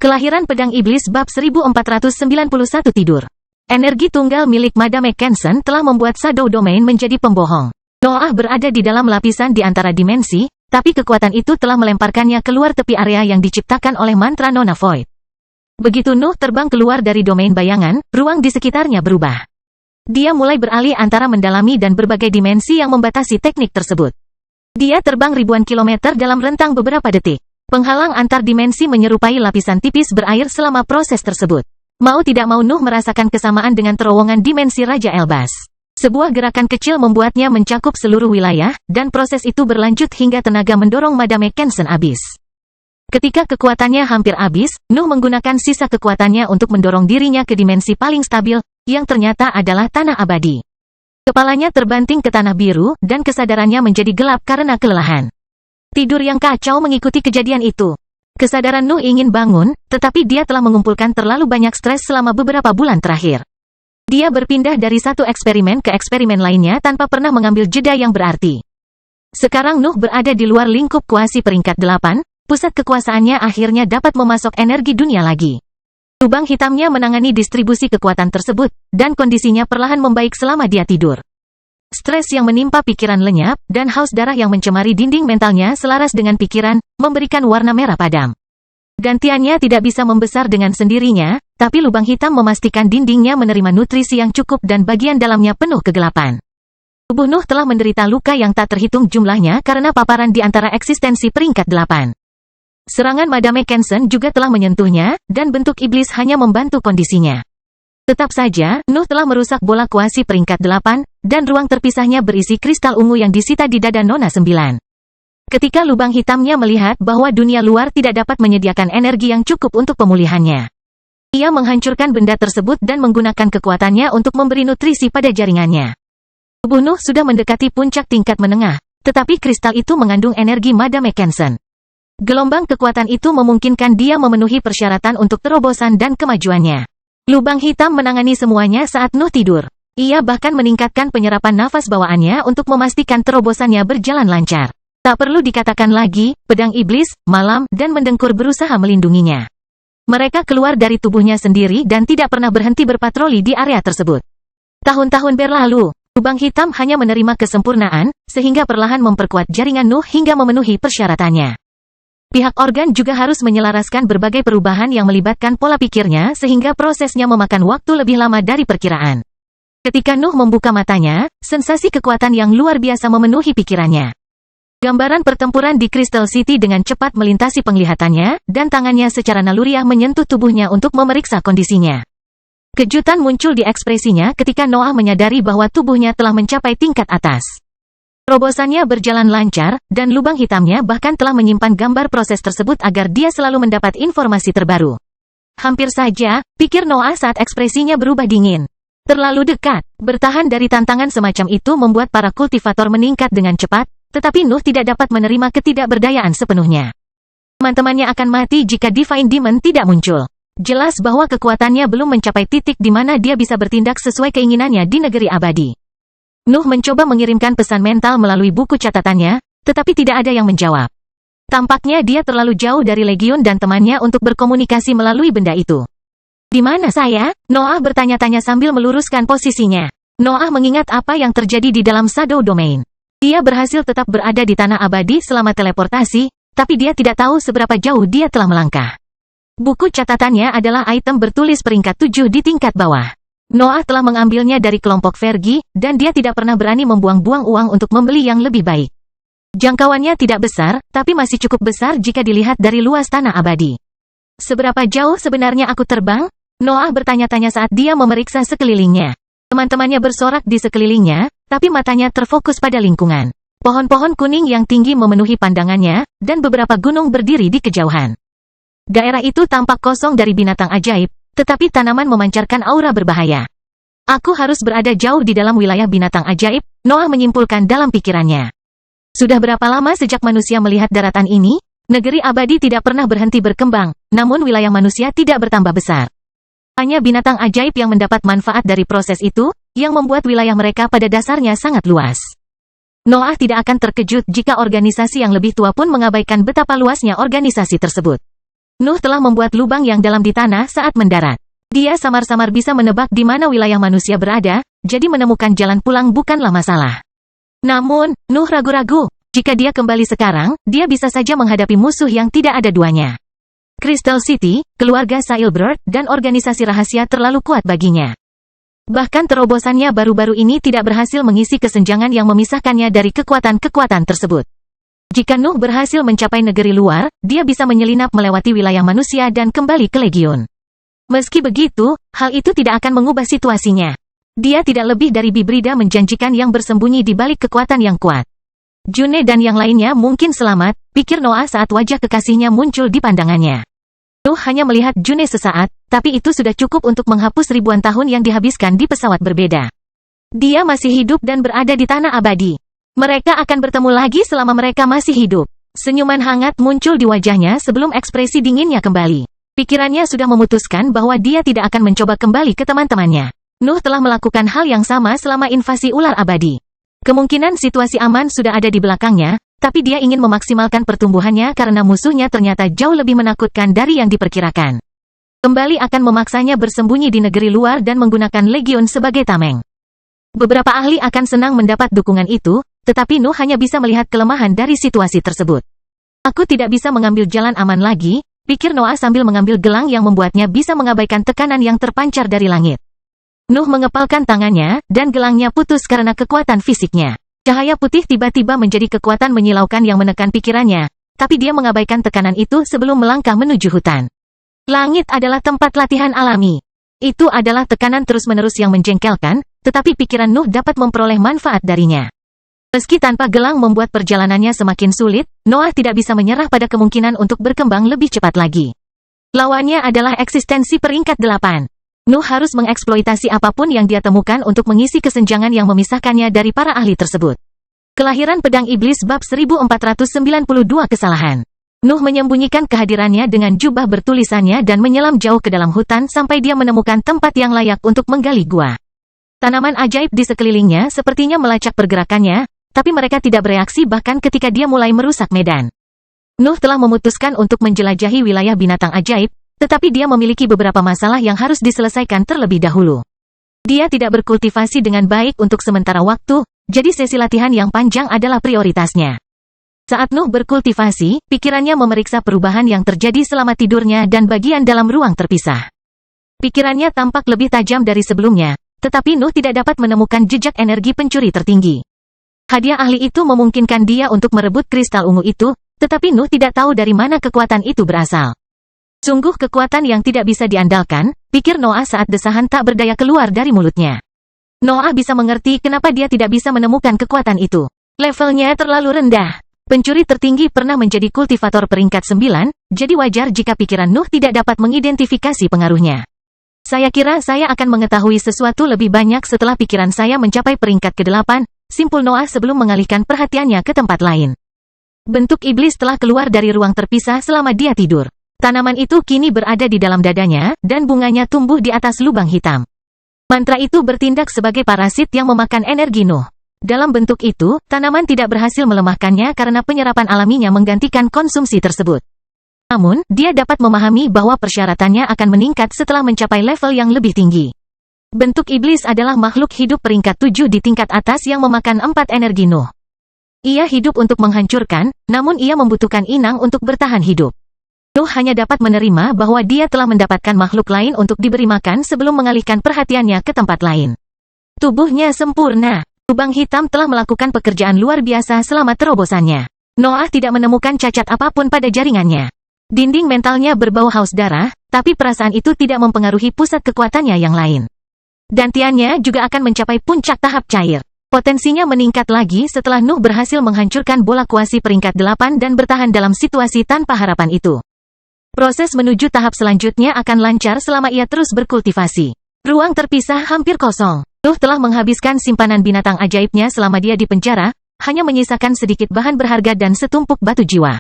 Kelahiran Pedang Iblis bab 1491 tidur. Energi tunggal milik Madame Kensen telah membuat Shadow Domain menjadi pembohong. Noah berada di dalam lapisan di antara dimensi, tapi kekuatan itu telah melemparkannya keluar tepi area yang diciptakan oleh mantra Nona Void. Begitu Nuh terbang keluar dari domain bayangan, ruang di sekitarnya berubah. Dia mulai beralih antara mendalami dan berbagai dimensi yang membatasi teknik tersebut. Dia terbang ribuan kilometer dalam rentang beberapa detik. Penghalang antar dimensi menyerupai lapisan tipis berair selama proses tersebut. Mau tidak mau Nuh merasakan kesamaan dengan terowongan dimensi Raja Elbas. Sebuah gerakan kecil membuatnya mencakup seluruh wilayah, dan proses itu berlanjut hingga tenaga mendorong Madame Kensen habis. Ketika kekuatannya hampir habis, Nuh menggunakan sisa kekuatannya untuk mendorong dirinya ke dimensi paling stabil, yang ternyata adalah tanah abadi. Kepalanya terbanting ke tanah biru, dan kesadarannya menjadi gelap karena kelelahan. Tidur yang kacau mengikuti kejadian itu. Kesadaran Nuh ingin bangun, tetapi dia telah mengumpulkan terlalu banyak stres selama beberapa bulan terakhir. Dia berpindah dari satu eksperimen ke eksperimen lainnya tanpa pernah mengambil jeda yang berarti. Sekarang Nuh berada di luar lingkup kuasi peringkat 8, pusat kekuasaannya akhirnya dapat memasok energi dunia lagi. Lubang hitamnya menangani distribusi kekuatan tersebut, dan kondisinya perlahan membaik selama dia tidur. Stres yang menimpa pikiran lenyap, dan haus darah yang mencemari dinding mentalnya selaras dengan pikiran, memberikan warna merah padam. Gantiannya tidak bisa membesar dengan sendirinya, tapi lubang hitam memastikan dindingnya menerima nutrisi yang cukup dan bagian dalamnya penuh kegelapan. Tubuh Nuh telah menderita luka yang tak terhitung jumlahnya karena paparan di antara eksistensi peringkat 8. Serangan Madame Kensen juga telah menyentuhnya, dan bentuk iblis hanya membantu kondisinya. Tetap saja, Nuh telah merusak bola kuasi peringkat 8, dan ruang terpisahnya berisi kristal ungu yang disita di dada Nona 9. Ketika lubang hitamnya melihat bahwa dunia luar tidak dapat menyediakan energi yang cukup untuk pemulihannya. Ia menghancurkan benda tersebut dan menggunakan kekuatannya untuk memberi nutrisi pada jaringannya. Tubuh Nuh sudah mendekati puncak tingkat menengah, tetapi kristal itu mengandung energi Madame Kensen. Gelombang kekuatan itu memungkinkan dia memenuhi persyaratan untuk terobosan dan kemajuannya. Lubang hitam menangani semuanya saat Nuh tidur. Ia bahkan meningkatkan penyerapan nafas bawaannya untuk memastikan terobosannya berjalan lancar. Tak perlu dikatakan lagi, pedang iblis, malam, dan mendengkur berusaha melindunginya. Mereka keluar dari tubuhnya sendiri dan tidak pernah berhenti berpatroli di area tersebut. Tahun-tahun berlalu, lubang hitam hanya menerima kesempurnaan, sehingga perlahan memperkuat jaringan Nuh hingga memenuhi persyaratannya. Pihak organ juga harus menyelaraskan berbagai perubahan yang melibatkan pola pikirnya sehingga prosesnya memakan waktu lebih lama dari perkiraan. Ketika Nuh membuka matanya, sensasi kekuatan yang luar biasa memenuhi pikirannya. Gambaran pertempuran di Crystal City dengan cepat melintasi penglihatannya, dan tangannya secara naluriah menyentuh tubuhnya untuk memeriksa kondisinya. Kejutan muncul di ekspresinya ketika Noah menyadari bahwa tubuhnya telah mencapai tingkat atas. Terobosannya berjalan lancar, dan lubang hitamnya bahkan telah menyimpan gambar proses tersebut agar dia selalu mendapat informasi terbaru. Hampir saja, pikir Noah saat ekspresinya berubah dingin. Terlalu dekat, bertahan dari tantangan semacam itu membuat para kultivator meningkat dengan cepat, tetapi Nuh tidak dapat menerima ketidakberdayaan sepenuhnya. Teman-temannya akan mati jika Divine Demon tidak muncul. Jelas bahwa kekuatannya belum mencapai titik di mana dia bisa bertindak sesuai keinginannya di negeri abadi. Nuh mencoba mengirimkan pesan mental melalui buku catatannya, tetapi tidak ada yang menjawab. Tampaknya dia terlalu jauh dari Legiun dan temannya untuk berkomunikasi melalui benda itu. Di mana saya? Noah bertanya-tanya sambil meluruskan posisinya. Noah mengingat apa yang terjadi di dalam Shadow Domain. Dia berhasil tetap berada di tanah abadi selama teleportasi, tapi dia tidak tahu seberapa jauh dia telah melangkah. Buku catatannya adalah item bertulis peringkat 7 di tingkat bawah. Noah telah mengambilnya dari kelompok Vergi, dan dia tidak pernah berani membuang-buang uang untuk membeli yang lebih baik. Jangkauannya tidak besar, tapi masih cukup besar jika dilihat dari luas tanah abadi. Seberapa jauh sebenarnya aku terbang? Noah bertanya-tanya saat dia memeriksa sekelilingnya. Teman-temannya bersorak di sekelilingnya, tapi matanya terfokus pada lingkungan. Pohon-pohon kuning yang tinggi memenuhi pandangannya, dan beberapa gunung berdiri di kejauhan. Daerah itu tampak kosong dari binatang ajaib, tetapi tanaman memancarkan aura berbahaya. Aku harus berada jauh di dalam wilayah binatang ajaib, Noah menyimpulkan dalam pikirannya. Sudah berapa lama sejak manusia melihat daratan ini? Negeri abadi tidak pernah berhenti berkembang, namun wilayah manusia tidak bertambah besar. Hanya binatang ajaib yang mendapat manfaat dari proses itu, yang membuat wilayah mereka pada dasarnya sangat luas. Noah tidak akan terkejut jika organisasi yang lebih tua pun mengabaikan betapa luasnya organisasi tersebut. Nuh telah membuat lubang yang dalam di tanah saat mendarat. Dia samar-samar bisa menebak di mana wilayah manusia berada, jadi menemukan jalan pulang bukanlah masalah. Namun, Nuh ragu-ragu. Jika dia kembali sekarang, dia bisa saja menghadapi musuh yang tidak ada duanya. Crystal City, keluarga Sailbird, dan organisasi rahasia terlalu kuat baginya. Bahkan terobosannya baru-baru ini tidak berhasil mengisi kesenjangan yang memisahkannya dari kekuatan-kekuatan tersebut. Jika Nuh berhasil mencapai negeri luar, dia bisa menyelinap melewati wilayah manusia dan kembali ke Legion. Meski begitu, hal itu tidak akan mengubah situasinya. Dia tidak lebih dari bibrida menjanjikan yang bersembunyi di balik kekuatan yang kuat. June dan yang lainnya mungkin selamat, pikir Noah saat wajah kekasihnya muncul di pandangannya. Nuh hanya melihat June sesaat, tapi itu sudah cukup untuk menghapus ribuan tahun yang dihabiskan di pesawat berbeda. Dia masih hidup dan berada di tanah abadi. Mereka akan bertemu lagi selama mereka masih hidup. Senyuman hangat muncul di wajahnya sebelum ekspresi dinginnya kembali. Pikirannya sudah memutuskan bahwa dia tidak akan mencoba kembali ke teman-temannya. Nuh telah melakukan hal yang sama selama invasi ular abadi. Kemungkinan situasi aman sudah ada di belakangnya, tapi dia ingin memaksimalkan pertumbuhannya karena musuhnya ternyata jauh lebih menakutkan dari yang diperkirakan. Kembali akan memaksanya bersembunyi di negeri luar dan menggunakan Legion sebagai tameng. Beberapa ahli akan senang mendapat dukungan itu, tetapi Nuh hanya bisa melihat kelemahan dari situasi tersebut. Aku tidak bisa mengambil jalan aman lagi, pikir Noah sambil mengambil gelang yang membuatnya bisa mengabaikan tekanan yang terpancar dari langit. Nuh mengepalkan tangannya, dan gelangnya putus karena kekuatan fisiknya. Cahaya putih tiba-tiba menjadi kekuatan menyilaukan yang menekan pikirannya, tapi dia mengabaikan tekanan itu sebelum melangkah menuju hutan. Langit adalah tempat latihan alami. Itu adalah tekanan terus-menerus yang menjengkelkan, tetapi pikiran Nuh dapat memperoleh manfaat darinya. Meski tanpa gelang membuat perjalanannya semakin sulit, Noah tidak bisa menyerah pada kemungkinan untuk berkembang lebih cepat lagi. Lawannya adalah eksistensi peringkat 8. Nuh harus mengeksploitasi apapun yang dia temukan untuk mengisi kesenjangan yang memisahkannya dari para ahli tersebut. Kelahiran Pedang Iblis bab 1492 kesalahan. Nuh menyembunyikan kehadirannya dengan jubah bertulisannya dan menyelam jauh ke dalam hutan sampai dia menemukan tempat yang layak untuk menggali gua. Tanaman ajaib di sekelilingnya sepertinya melacak pergerakannya, tapi mereka tidak bereaksi bahkan ketika dia mulai merusak medan. Nuh telah memutuskan untuk menjelajahi wilayah binatang ajaib, tetapi dia memiliki beberapa masalah yang harus diselesaikan terlebih dahulu. Dia tidak berkultivasi dengan baik untuk sementara waktu, jadi sesi latihan yang panjang adalah prioritasnya. Saat Nuh berkultivasi, pikirannya memeriksa perubahan yang terjadi selama tidurnya dan bagian dalam ruang terpisah. Pikirannya tampak lebih tajam dari sebelumnya, tetapi Nuh tidak dapat menemukan jejak energi pencuri tertinggi. Hadiah ahli itu memungkinkan dia untuk merebut kristal ungu itu, tetapi Nuh tidak tahu dari mana kekuatan itu berasal. Sungguh kekuatan yang tidak bisa diandalkan, pikir Noah saat desahan tak berdaya keluar dari mulutnya. Noah bisa mengerti kenapa dia tidak bisa menemukan kekuatan itu. Levelnya terlalu rendah. Pencuri tertinggi pernah menjadi kultivator peringkat 9, jadi wajar jika pikiran Nuh tidak dapat mengidentifikasi pengaruhnya. Saya kira saya akan mengetahui sesuatu lebih banyak setelah pikiran saya mencapai peringkat ke-8, simpul Noah sebelum mengalihkan perhatiannya ke tempat lain. Bentuk iblis telah keluar dari ruang terpisah selama dia tidur. Tanaman itu kini berada di dalam dadanya, dan bunganya tumbuh di atas lubang hitam. Mantra itu bertindak sebagai parasit yang memakan energi Nuh. Dalam bentuk itu, tanaman tidak berhasil melemahkannya karena penyerapan alaminya menggantikan konsumsi tersebut. Namun, dia dapat memahami bahwa persyaratannya akan meningkat setelah mencapai level yang lebih tinggi. Bentuk iblis adalah makhluk hidup peringkat 7 di tingkat atas yang memakan 4 energi Nuh. Ia hidup untuk menghancurkan, namun ia membutuhkan inang untuk bertahan hidup. Nuh hanya dapat menerima bahwa dia telah mendapatkan makhluk lain untuk diberi makan sebelum mengalihkan perhatiannya ke tempat lain. Tubuhnya sempurna. Lubang hitam telah melakukan pekerjaan luar biasa selama terobosannya. Noah tidak menemukan cacat apapun pada jaringannya. Dinding mentalnya berbau haus darah, tapi perasaan itu tidak mempengaruhi pusat kekuatannya yang lain. Dantiannya juga akan mencapai puncak tahap cair. Potensinya meningkat lagi setelah Nuh berhasil menghancurkan bola kuasi peringkat 8 dan bertahan dalam situasi tanpa harapan itu. Proses menuju tahap selanjutnya akan lancar selama ia terus berkultivasi. Ruang terpisah hampir kosong. Nuh telah menghabiskan simpanan binatang ajaibnya selama dia di penjara, hanya menyisakan sedikit bahan berharga dan setumpuk batu jiwa.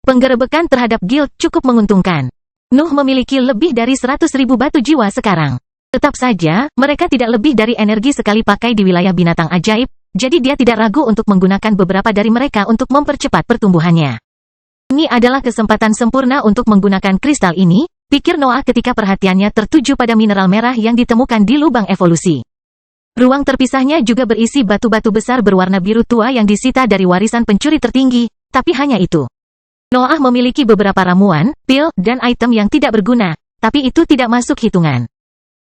Penggerebekan terhadap guild cukup menguntungkan. Nuh memiliki lebih dari 100.000 batu jiwa sekarang. Tetap saja, mereka tidak lebih dari energi sekali pakai di wilayah binatang ajaib, jadi dia tidak ragu untuk menggunakan beberapa dari mereka untuk mempercepat pertumbuhannya. Ini adalah kesempatan sempurna untuk menggunakan kristal ini, pikir Noah ketika perhatiannya tertuju pada mineral merah yang ditemukan di lubang evolusi. Ruang terpisahnya juga berisi batu-batu besar berwarna biru tua yang disita dari warisan pencuri tertinggi, tapi hanya itu. Noah memiliki beberapa ramuan, pil, dan item yang tidak berguna, tapi itu tidak masuk hitungan.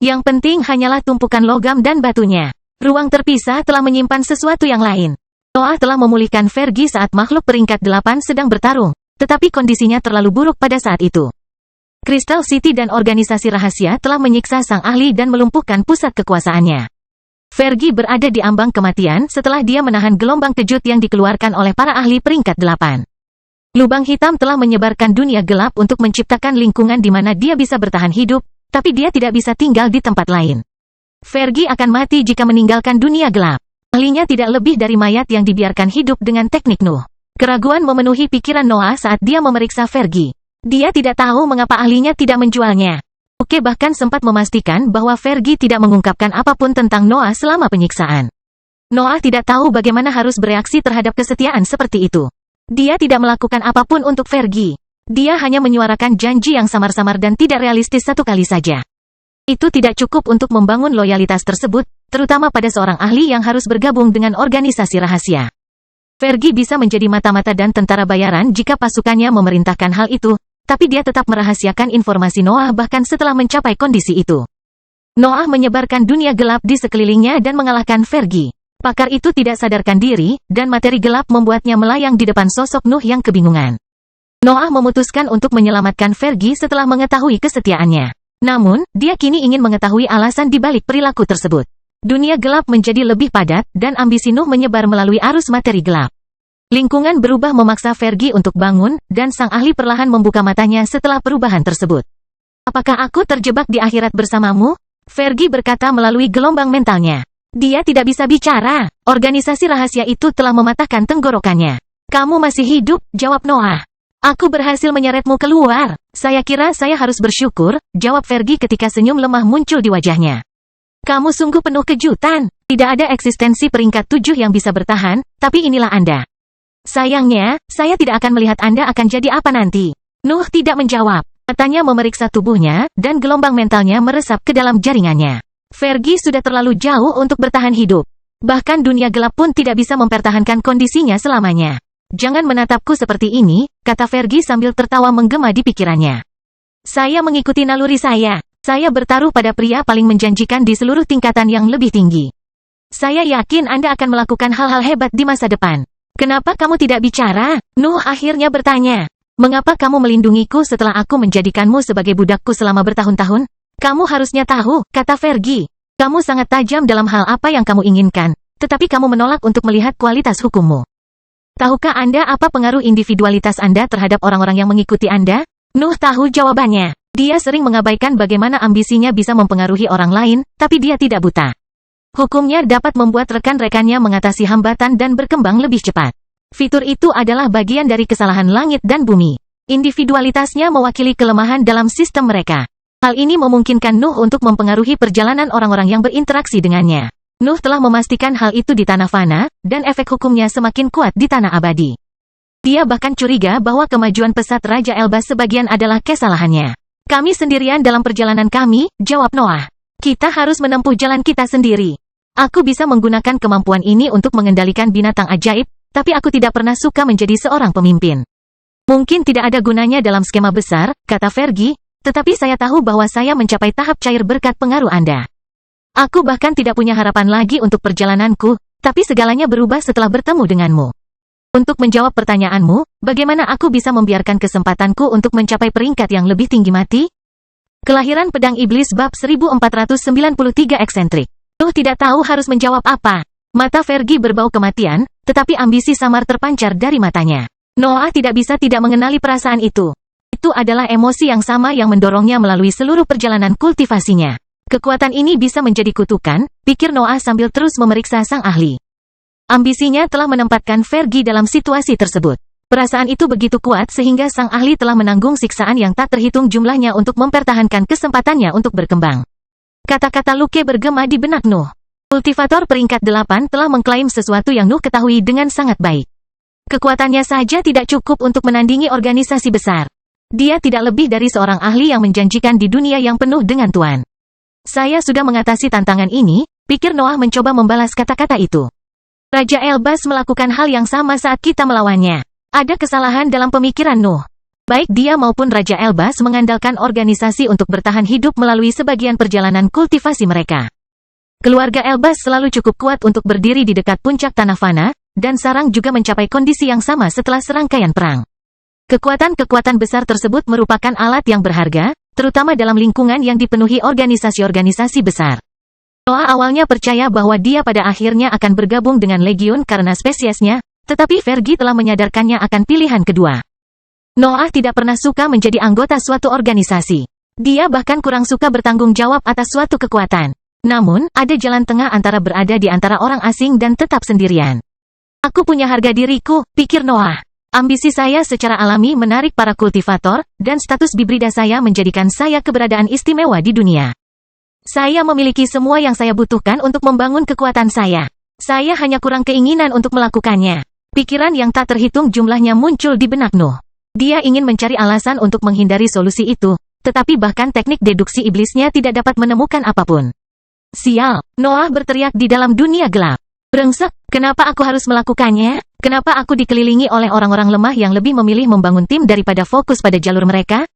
Yang penting hanyalah tumpukan logam dan batunya. Ruang terpisah telah menyimpan sesuatu yang lain. Noah telah memulihkan Fergie saat makhluk peringkat 8 sedang bertarung, tetapi kondisinya terlalu buruk pada saat itu. Crystal City dan organisasi rahasia telah menyiksa sang ahli dan melumpuhkan pusat kekuasaannya. Fergie berada di ambang kematian setelah dia menahan gelombang kejut yang dikeluarkan oleh para ahli peringkat 8. Lubang hitam telah menyebarkan dunia gelap untuk menciptakan lingkungan di mana dia bisa bertahan hidup, tapi dia tidak bisa tinggal di tempat lain. Fergie akan mati jika meninggalkan dunia gelap. Ahlinya tidak lebih dari mayat yang dibiarkan hidup dengan teknik Nuh. Keraguan memenuhi pikiran Noah saat dia memeriksa Fergie. Dia tidak tahu mengapa ahlinya tidak menjualnya. Luke bahkan sempat memastikan bahwa Fergie tidak mengungkapkan apapun tentang Noah selama penyiksaan. Noah tidak tahu bagaimana harus bereaksi terhadap kesetiaan seperti itu. Dia tidak melakukan apapun untuk Fergie. Dia hanya menyuarakan janji yang samar-samar dan tidak realistis satu kali saja. Itu tidak cukup untuk membangun loyalitas tersebut, terutama pada seorang ahli yang harus bergabung dengan organisasi rahasia. Fergie bisa menjadi mata-mata dan tentara bayaran jika pasukannya memerintahkan hal itu, tapi dia tetap merahasiakan informasi Noah bahkan setelah mencapai kondisi itu. Noah menyebarkan dunia gelap di sekelilingnya dan mengalahkan Fergie. Pakar itu tidak sadarkan diri, dan materi gelap membuatnya melayang di depan sosok Nuh yang kebingungan. Noah memutuskan untuk menyelamatkan Fergie setelah mengetahui kesetiaannya. Namun, dia kini ingin mengetahui alasan di balik perilaku tersebut. Dunia gelap menjadi lebih padat, dan ambisi Nuh menyebar melalui arus materi gelap. Lingkungan berubah memaksa Fergie untuk bangun, dan sang ahli perlahan membuka matanya setelah perubahan tersebut. Apakah aku terjebak di akhirat bersamamu? Fergie berkata melalui gelombang mentalnya. Dia tidak bisa bicara. Organisasi rahasia itu telah mematahkan tenggorokannya. Kamu masih hidup, jawab Noah. Aku berhasil menyeretmu keluar. Saya kira saya harus bersyukur, jawab Fergie ketika senyum lemah muncul di wajahnya. Kamu sungguh penuh kejutan. Tidak ada eksistensi peringkat 7 yang bisa bertahan, tapi inilah Anda. Sayangnya, saya tidak akan melihat Anda akan jadi apa nanti. Nuh tidak menjawab. Matanya memeriksa tubuhnya, dan gelombang mentalnya meresap ke dalam jaringannya. Fergie sudah terlalu jauh untuk bertahan hidup. Bahkan dunia gelap pun tidak bisa mempertahankan kondisinya selamanya. Jangan menatapku seperti ini, kata Fergie sambil tertawa menggema di pikirannya. Saya mengikuti naluri saya. Saya bertaruh pada pria paling menjanjikan di seluruh tingkatan yang lebih tinggi. Saya yakin Anda akan melakukan hal-hal hebat di masa depan. Kenapa kamu tidak bicara? Nuh akhirnya bertanya. Mengapa kamu melindungiku setelah aku menjadikanmu sebagai budakku selama bertahun-tahun? Kamu harusnya tahu, kata Fergie. Kamu sangat tajam dalam hal apa yang kamu inginkan, tetapi kamu menolak untuk melihat kualitas hukummu. Tahukah Anda apa pengaruh individualitas Anda terhadap orang-orang yang mengikuti Anda? Nuh tahu jawabannya. Dia sering mengabaikan bagaimana ambisinya bisa mempengaruhi orang lain, tapi dia tidak buta. Hukumnya dapat membuat rekan-rekannya mengatasi hambatan dan berkembang lebih cepat. Fitur itu adalah bagian dari kesalahan langit dan bumi. Individualitasnya mewakili kelemahan dalam sistem mereka. Hal ini memungkinkan Nuh untuk mempengaruhi perjalanan orang-orang yang berinteraksi dengannya. Nuh telah memastikan hal itu di tanah fana, dan efek hukumnya semakin kuat di tanah abadi. Dia bahkan curiga bahwa kemajuan pesat Raja Elbas sebagian adalah kesalahannya. Kami sendirian dalam perjalanan kami, jawab Noah. Kita harus menempuh jalan kita sendiri. Aku bisa menggunakan kemampuan ini untuk mengendalikan binatang ajaib, tapi aku tidak pernah suka menjadi seorang pemimpin. Mungkin tidak ada gunanya dalam skema besar, kata Fergie, tetapi saya tahu bahwa saya mencapai tahap cair berkat pengaruh Anda. Aku bahkan tidak punya harapan lagi untuk perjalananku, tapi segalanya berubah setelah bertemu denganmu. Untuk menjawab pertanyaanmu, bagaimana aku bisa membiarkan kesempatanku untuk mencapai peringkat yang lebih tinggi mati? Kelahiran Pedang Iblis bab 1493 eksentrik. Nuh tidak tahu harus menjawab apa. Mata Fergie berbau kematian, tetapi ambisi samar terpancar dari matanya. Noah tidak bisa tidak mengenali perasaan itu. Itu adalah emosi yang sama yang mendorongnya melalui seluruh perjalanan kultivasinya. Kekuatan ini bisa menjadi kutukan, pikir Noah sambil terus memeriksa sang ahli. Ambisinya telah menempatkan Fergie dalam situasi tersebut. Perasaan itu begitu kuat sehingga sang ahli telah menanggung siksaan yang tak terhitung jumlahnya untuk mempertahankan kesempatannya untuk berkembang. Kata-kata Luke bergema di benak Nuh. Kultivator peringkat 8 telah mengklaim sesuatu yang Nuh ketahui dengan sangat baik. Kekuatannya saja tidak cukup untuk menandingi organisasi besar. Dia tidak lebih dari seorang ahli yang menjanjikan di dunia yang penuh dengan tuan. Saya sudah mengatasi tantangan ini, pikir Noah mencoba membalas kata-kata itu. Raja Elbas melakukan hal yang sama saat kita melawannya. Ada kesalahan dalam pemikiran Nuh. Baik dia maupun Raja Elbas mengandalkan organisasi untuk bertahan hidup melalui sebagian perjalanan kultivasi mereka. Keluarga Elbas selalu cukup kuat untuk berdiri di dekat puncak tanah fana, dan Sarang juga mencapai kondisi yang sama setelah serangkaian perang. Kekuatan-kekuatan besar tersebut merupakan alat yang berharga, terutama dalam lingkungan yang dipenuhi organisasi-organisasi besar. Noah awalnya percaya bahwa dia pada akhirnya akan bergabung dengan Legiun karena spesiesnya, tetapi Fergie telah menyadarkannya akan pilihan kedua. Noah tidak pernah suka menjadi anggota suatu organisasi. Dia bahkan kurang suka bertanggung jawab atas suatu kekuatan. Namun, ada jalan tengah antara berada di antara orang asing dan tetap sendirian. Aku punya harga diriku, pikir Noah. Ambisi saya secara alami menarik para kultivator, dan status bibrida saya menjadikan saya keberadaan istimewa di dunia. Saya memiliki semua yang saya butuhkan untuk membangun kekuatan saya. Saya hanya kurang keinginan untuk melakukannya. Pikiran yang tak terhitung jumlahnya muncul di benak Nuh. Dia ingin mencari alasan untuk menghindari solusi itu, tetapi bahkan teknik deduksi iblisnya tidak dapat menemukan apapun. Sial, Noah berteriak di dalam dunia gelap. Brengsek, kenapa aku harus melakukannya? Kenapa aku dikelilingi oleh orang-orang lemah yang lebih memilih membangun tim daripada fokus pada jalur mereka?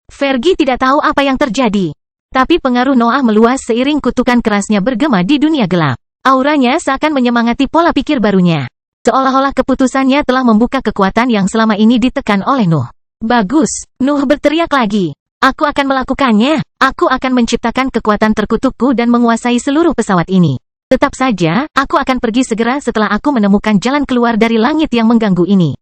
Fergie tidak tahu apa yang terjadi. Tapi pengaruh Noah meluas seiring kutukan kerasnya bergema di dunia gelap. Auranya seakan menyemangati pola pikir barunya. Seolah-olah keputusannya telah membuka kekuatan yang selama ini ditekan oleh Nuh. Bagus, Nuh berteriak lagi. Aku akan melakukannya. Aku akan menciptakan kekuatan terkutukku dan menguasai seluruh pesawat ini. Tetap saja, aku akan pergi segera setelah aku menemukan jalan keluar dari langit yang mengganggu ini.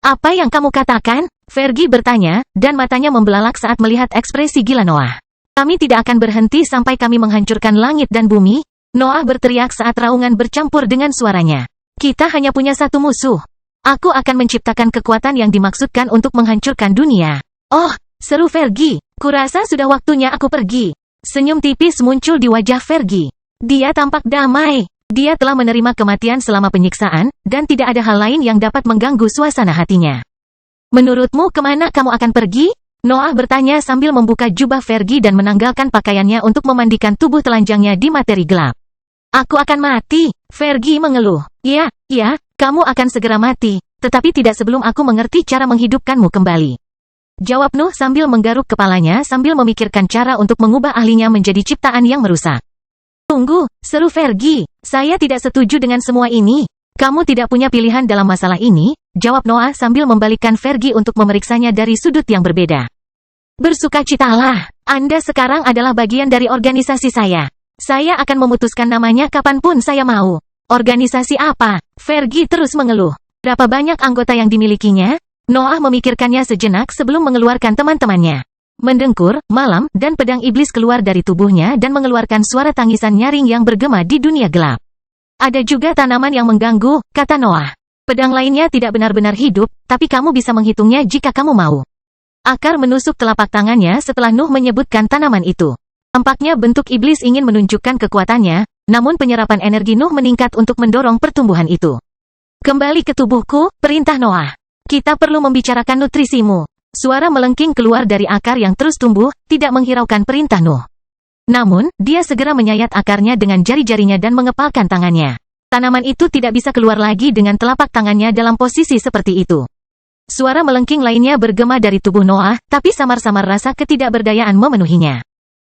Apa yang kamu katakan? Fergie bertanya, dan matanya membelalak saat melihat ekspresi gila Noah. Kami tidak akan berhenti sampai kami menghancurkan langit dan bumi. Noah berteriak saat raungan bercampur dengan suaranya. Kita hanya punya satu musuh. Aku akan menciptakan kekuatan yang dimaksudkan untuk menghancurkan dunia. Oh, seru Fergie. Kurasa sudah waktunya aku pergi. Senyum tipis muncul di wajah Fergie. Dia tampak damai. Dia telah menerima kematian selama penyiksaan, dan tidak ada hal lain yang dapat mengganggu suasana hatinya. Menurutmu kemana kamu akan pergi? Noah bertanya sambil membuka jubah Fergie dan menanggalkan pakaiannya untuk memandikan tubuh telanjangnya di materi gelap. Aku akan mati, Fergie mengeluh. Ya, kamu akan segera mati, tetapi tidak sebelum aku mengerti cara menghidupkanmu kembali. Jawab Nuh sambil menggaruk kepalanya sambil memikirkan cara untuk mengubah ahlinya menjadi ciptaan yang merusak. Tunggu, seru Fergie. Saya tidak setuju dengan semua ini. Kamu tidak punya pilihan dalam masalah ini, jawab Noah sambil membalikkan Fergie untuk memeriksanya dari sudut yang berbeda. Bersukacitalah, Anda sekarang adalah bagian dari organisasi saya. Saya akan memutuskan namanya kapanpun saya mau. Organisasi apa? Fergie terus mengeluh. Berapa banyak anggota yang dimilikinya? Noah memikirkannya sejenak sebelum mengeluarkan teman-temannya. Mendengkur, malam, dan pedang iblis keluar dari tubuhnya dan mengeluarkan suara tangisan nyaring yang bergema di dunia gelap. Ada juga tanaman yang mengganggu, kata Noah. Pedang lainnya tidak benar-benar hidup, tapi kamu bisa menghitungnya jika kamu mau. Akar menusuk telapak tangannya setelah Nuh menyebutkan tanaman itu. Tampaknya bentuk iblis ingin menunjukkan kekuatannya, namun penyerapan energi Nuh meningkat untuk mendorong pertumbuhan itu. Kembali ke tubuhku, perintah Noah. Kita perlu membicarakan nutrisimu. Suara melengking keluar dari akar yang terus tumbuh, tidak menghiraukan perintah Nuh. Namun, dia segera menyayat akarnya dengan jari-jarinya dan mengepalkan tangannya. Tanaman itu tidak bisa keluar lagi dengan telapak tangannya dalam posisi seperti itu. Suara melengking lainnya bergema dari tubuh Noah, tapi samar-samar rasa ketidakberdayaan memenuhinya.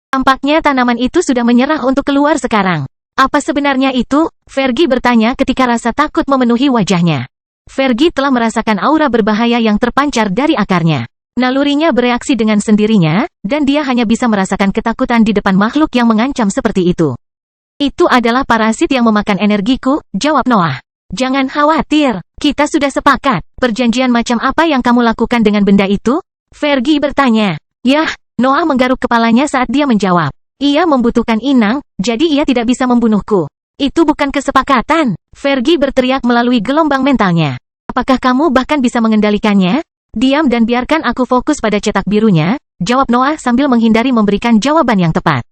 Tampaknya tanaman itu sudah menyerah untuk keluar sekarang. Apa sebenarnya itu? Fergie bertanya ketika rasa takut memenuhi wajahnya. Fergie telah merasakan aura berbahaya yang terpancar dari akarnya. Nalurinya bereaksi dengan sendirinya, dan dia hanya bisa merasakan ketakutan di depan makhluk yang mengancam seperti itu. Itu adalah parasit yang memakan energiku, jawab Noah. Jangan khawatir, kita sudah sepakat. Perjanjian macam apa yang kamu lakukan dengan benda itu? Fergie bertanya. Yah, Noah menggaruk kepalanya saat dia menjawab. Ia membutuhkan inang, jadi ia tidak bisa membunuhku. Itu bukan kesepakatan. Fergie berteriak melalui gelombang mentalnya. Apakah kamu bahkan bisa mengendalikannya? Diam dan biarkan aku fokus pada cetak birunya, jawab Noah sambil menghindari memberikan jawaban yang tepat.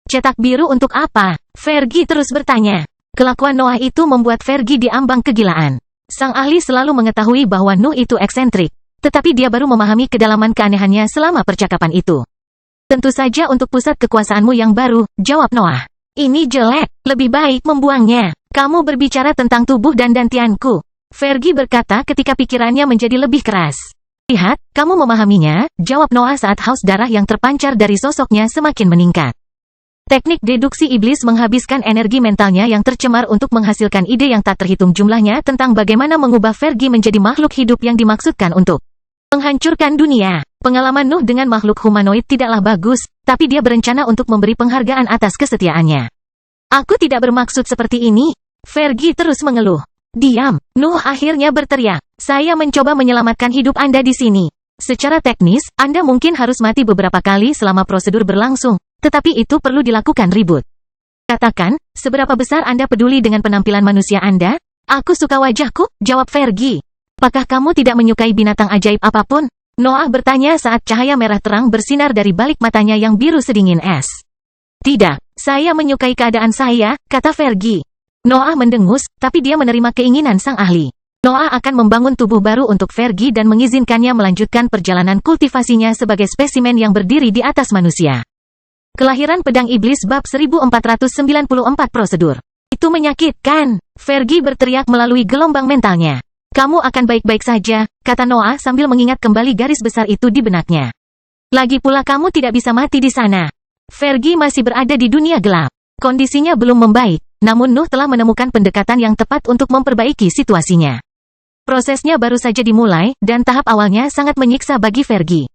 Cetak biru untuk apa? Fergie terus bertanya. Kelakuan Noah itu membuat Fergie diambang kegilaan. Sang ahli selalu mengetahui bahwa Nuh itu eksentrik, tetapi dia baru memahami kedalaman keanehannya selama percakapan itu. Tentu saja untuk pusat kekuasaanmu yang baru, jawab Noah. Ini jelek, lebih baik membuangnya. Kamu berbicara tentang tubuh dan dantianku. Fergie berkata ketika pikirannya menjadi lebih keras. Lihat, kamu memahaminya, jawab Noah saat haus darah yang terpancar dari sosoknya semakin meningkat. Teknik deduksi iblis menghabiskan energi mentalnya yang tercemar untuk menghasilkan ide yang tak terhitung jumlahnya tentang bagaimana mengubah Fergie menjadi makhluk hidup yang dimaksudkan untuk menghancurkan dunia. Pengalaman Nuh dengan makhluk humanoid tidaklah bagus, tapi dia berencana untuk memberi penghargaan atas kesetiaannya. Aku tidak bermaksud seperti ini. Fergie terus mengeluh. Diam, Nuh akhirnya berteriak. Saya mencoba menyelamatkan hidup Anda di sini. Secara teknis, Anda mungkin harus mati beberapa kali selama prosedur berlangsung, tetapi itu perlu dilakukan ribut. Katakan, seberapa besar Anda peduli dengan penampilan manusia Anda? Aku suka wajahku, jawab Fergie. Apakah kamu tidak menyukai binatang ajaib apapun? Noah bertanya saat cahaya merah terang bersinar dari balik matanya yang biru sedingin es. Tidak, saya menyukai keadaan saya, kata Fergie. Noah mendengus, tapi dia menerima keinginan sang ahli. Noah akan membangun tubuh baru untuk Fergie dan mengizinkannya melanjutkan perjalanan kultivasinya sebagai spesimen yang berdiri di atas manusia. Kelahiran pedang iblis bab 1494 prosedur. Itu menyakitkan. Fergie berteriak melalui gelombang mentalnya. Kamu akan baik-baik saja, kata Noah sambil mengingat kembali garis besar itu di benaknya. Lagi pula kamu tidak bisa mati di sana. Fergie masih berada di dunia gelap. Kondisinya belum membaik, namun Nuh telah menemukan pendekatan yang tepat untuk memperbaiki situasinya. Prosesnya baru saja dimulai, dan tahap awalnya sangat menyiksa bagi Fergie.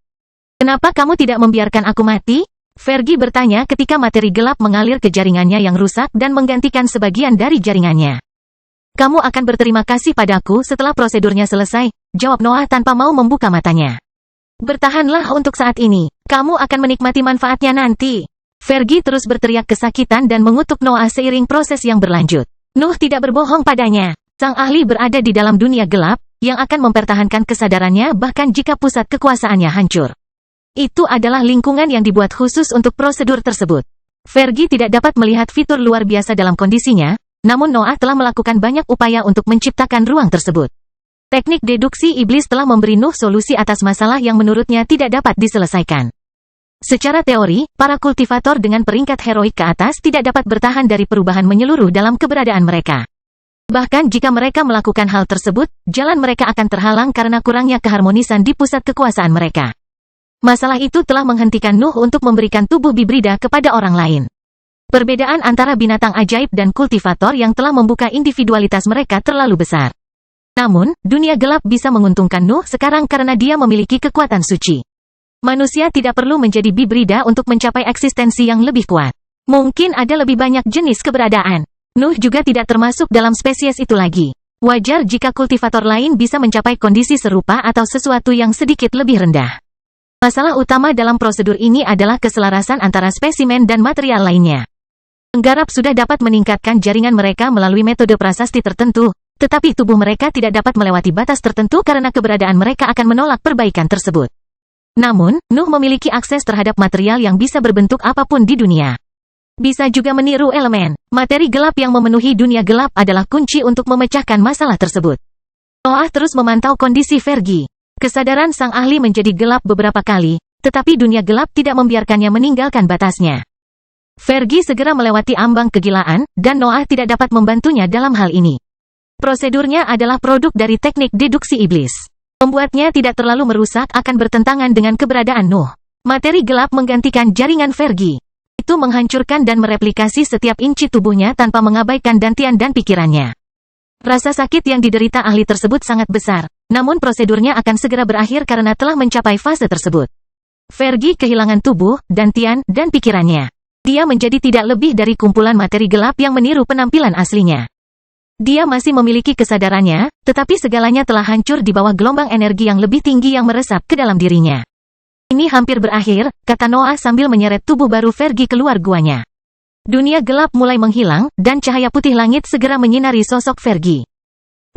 Kenapa kamu tidak membiarkan aku mati? Fergie bertanya ketika materi gelap mengalir ke jaringannya yang rusak dan menggantikan sebagian dari jaringannya. Kamu akan berterima kasih padaku setelah prosedurnya selesai, jawab Noah tanpa mau membuka matanya. Bertahanlah untuk saat ini, kamu akan menikmati manfaatnya nanti. Fergie terus berteriak kesakitan dan mengutuk Noah seiring proses yang berlanjut. Nuh tidak berbohong padanya. Sang ahli berada di dalam dunia gelap, yang akan mempertahankan kesadarannya bahkan jika pusat kekuasaannya hancur. Itu adalah lingkungan yang dibuat khusus untuk prosedur tersebut. Fergie tidak dapat melihat fitur luar biasa dalam kondisinya, namun Noah telah melakukan banyak upaya untuk menciptakan ruang tersebut. Teknik deduksi iblis telah memberi Nuh solusi atas masalah yang menurutnya tidak dapat diselesaikan. Secara teori, para kultivator dengan peringkat heroik ke atas tidak dapat bertahan dari perubahan menyeluruh dalam keberadaan mereka. Bahkan jika mereka melakukan hal tersebut, jalan mereka akan terhalang karena kurangnya keharmonisan di pusat kekuasaan mereka. Masalah itu telah menghentikan Nuh untuk memberikan tubuh bibrida kepada orang lain. Perbedaan antara binatang ajaib dan kultivator yang telah membuka individualitas mereka terlalu besar. Namun, dunia gelap bisa menguntungkan Nuh sekarang karena dia memiliki kekuatan suci. Manusia tidak perlu menjadi bibrida untuk mencapai eksistensi yang lebih kuat. Mungkin ada lebih banyak jenis keberadaan. Nuh juga tidak termasuk dalam spesies itu lagi. Wajar jika kultivator lain bisa mencapai kondisi serupa atau sesuatu yang sedikit lebih rendah. Masalah utama dalam prosedur ini adalah keselarasan antara spesimen dan material lainnya. Penggarap sudah dapat meningkatkan jaringan mereka melalui metode prasasti tertentu, tetapi tubuh mereka tidak dapat melewati batas tertentu karena keberadaan mereka akan menolak perbaikan tersebut. Namun, Nuh memiliki akses terhadap material yang bisa berbentuk apapun di dunia. Bisa juga meniru elemen. Materi gelap yang memenuhi dunia gelap adalah kunci untuk memecahkan masalah tersebut. Noah terus memantau kondisi Fergie. Kesadaran sang ahli menjadi gelap beberapa kali, tetapi dunia gelap tidak membiarkannya meninggalkan batasnya. Fergie segera melewati ambang kegilaan, dan Noah tidak dapat membantunya dalam hal ini. Prosedurnya adalah produk dari teknik deduksi iblis. Membuatnya tidak terlalu merusak akan bertentangan dengan keberadaan Nuh. Materi gelap menggantikan jaringan Fergie. Itu menghancurkan dan mereplikasi setiap inci tubuhnya tanpa mengabaikan dantian dan pikirannya. Rasa sakit yang diderita ahli tersebut sangat besar, namun prosedurnya akan segera berakhir karena telah mencapai fase tersebut. Fergie kehilangan tubuh, dantian, dan pikirannya. Dia menjadi tidak lebih dari kumpulan materi gelap yang meniru penampilan aslinya. Dia masih memiliki kesadarannya, tetapi segalanya telah hancur di bawah gelombang energi yang lebih tinggi yang meresap ke dalam dirinya. Ini hampir berakhir, kata Noah sambil menyeret tubuh baru Fergie keluar guanya. Dunia gelap mulai menghilang, dan cahaya putih langit segera menyinari sosok Fergie.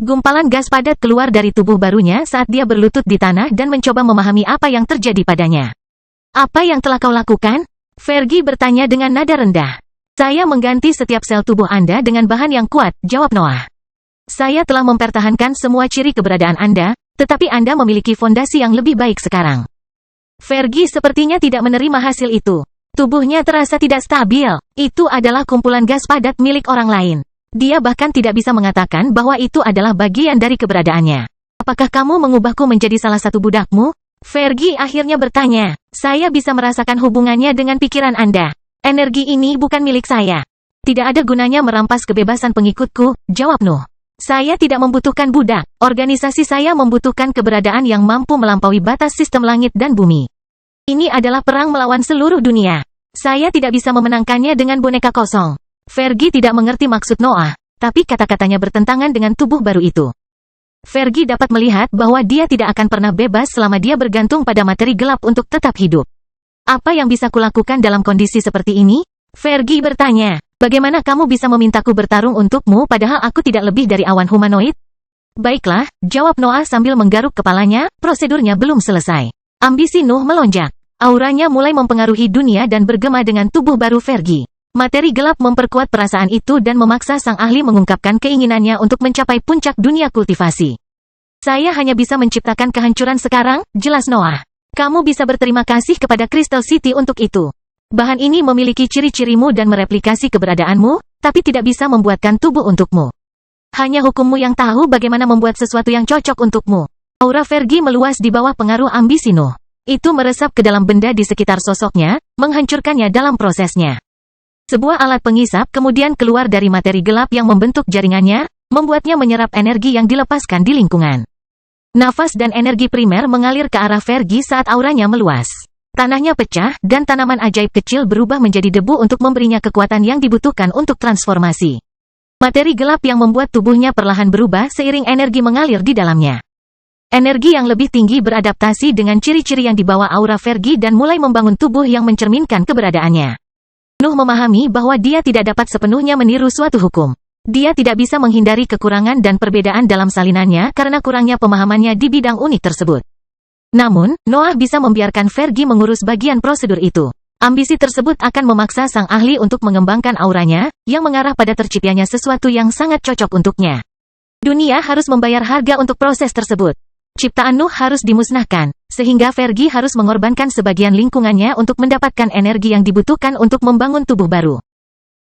Gumpalan gas padat keluar dari tubuh barunya saat dia berlutut di tanah dan mencoba memahami apa yang terjadi padanya. Apa yang telah kau lakukan? Fergie bertanya dengan nada rendah. Saya mengganti setiap sel tubuh Anda dengan bahan yang kuat, jawab Noah. Saya telah mempertahankan semua ciri keberadaan Anda, tetapi Anda memiliki fondasi yang lebih baik sekarang. Fergie sepertinya tidak menerima hasil itu. Tubuhnya terasa tidak stabil. Itu adalah kumpulan gas padat milik orang lain. Dia bahkan tidak bisa mengatakan bahwa itu adalah bagian dari keberadaannya. Apakah kamu mengubahku menjadi salah satu budakmu? Fergie akhirnya bertanya. Saya bisa merasakan hubungannya dengan pikiran Anda. Energi ini bukan milik saya. Tidak ada gunanya merampas kebebasan pengikutku, jawab Nuh. Saya tidak membutuhkan budak. Organisasi saya membutuhkan keberadaan yang mampu melampaui batas sistem langit dan bumi. Ini adalah perang melawan seluruh dunia. Saya tidak bisa memenangkannya dengan boneka kosong. Fergie tidak mengerti maksud Noah, tapi kata-katanya bertentangan dengan tubuh baru itu. Fergie dapat melihat bahwa dia tidak akan pernah bebas selama dia bergantung pada materi gelap untuk tetap hidup. Apa yang bisa kulakukan dalam kondisi seperti ini? Fergie bertanya. Bagaimana kamu bisa memintaku bertarung untukmu padahal aku tidak lebih dari awan humanoid? Baiklah, jawab Noah sambil menggaruk kepalanya, prosedurnya belum selesai. Ambisi Nuh melonjak. Auranya mulai mempengaruhi dunia dan bergema dengan tubuh baru Fergie. Materi gelap memperkuat perasaan itu dan memaksa sang ahli mengungkapkan keinginannya untuk mencapai puncak dunia kultivasi. Saya hanya bisa menciptakan kehancuran sekarang, jelas Noah. Kamu bisa berterima kasih kepada Crystal City untuk itu. Bahan ini memiliki ciri-cirimu dan mereplikasi keberadaanmu, tapi tidak bisa membuatkan tubuh untukmu. Hanya hukummu yang tahu bagaimana membuat sesuatu yang cocok untukmu. Aura Fergie meluas di bawah pengaruh ambisi Nuh. Itu meresap ke dalam benda di sekitar sosoknya, menghancurkannya dalam prosesnya. Sebuah alat pengisap kemudian keluar dari materi gelap yang membentuk jaringannya, membuatnya menyerap energi yang dilepaskan di lingkungan. Nafas dan energi primer mengalir ke arah Fergie saat auranya meluas. Tanahnya pecah, dan tanaman ajaib kecil berubah menjadi debu untuk memberinya kekuatan yang dibutuhkan untuk transformasi. Materi gelap yang membuat tubuhnya perlahan berubah seiring energi mengalir di dalamnya. Energi yang lebih tinggi beradaptasi dengan ciri-ciri yang dibawa aura Fergie dan mulai membangun tubuh yang mencerminkan keberadaannya. Nuh memahami bahwa dia tidak dapat sepenuhnya meniru suatu hukum. Dia tidak bisa menghindari kekurangan dan perbedaan dalam salinannya karena kurangnya pemahamannya di bidang unik tersebut. Namun, Noah bisa membiarkan Fergie mengurus bagian prosedur itu. Ambisi tersebut akan memaksa sang ahli untuk mengembangkan auranya, yang mengarah pada terciptanya sesuatu yang sangat cocok untuknya. Dunia harus membayar harga untuk proses tersebut. Ciptaan Nuh harus dimusnahkan, sehingga Fergie harus mengorbankan sebagian lingkungannya untuk mendapatkan energi yang dibutuhkan untuk membangun tubuh baru.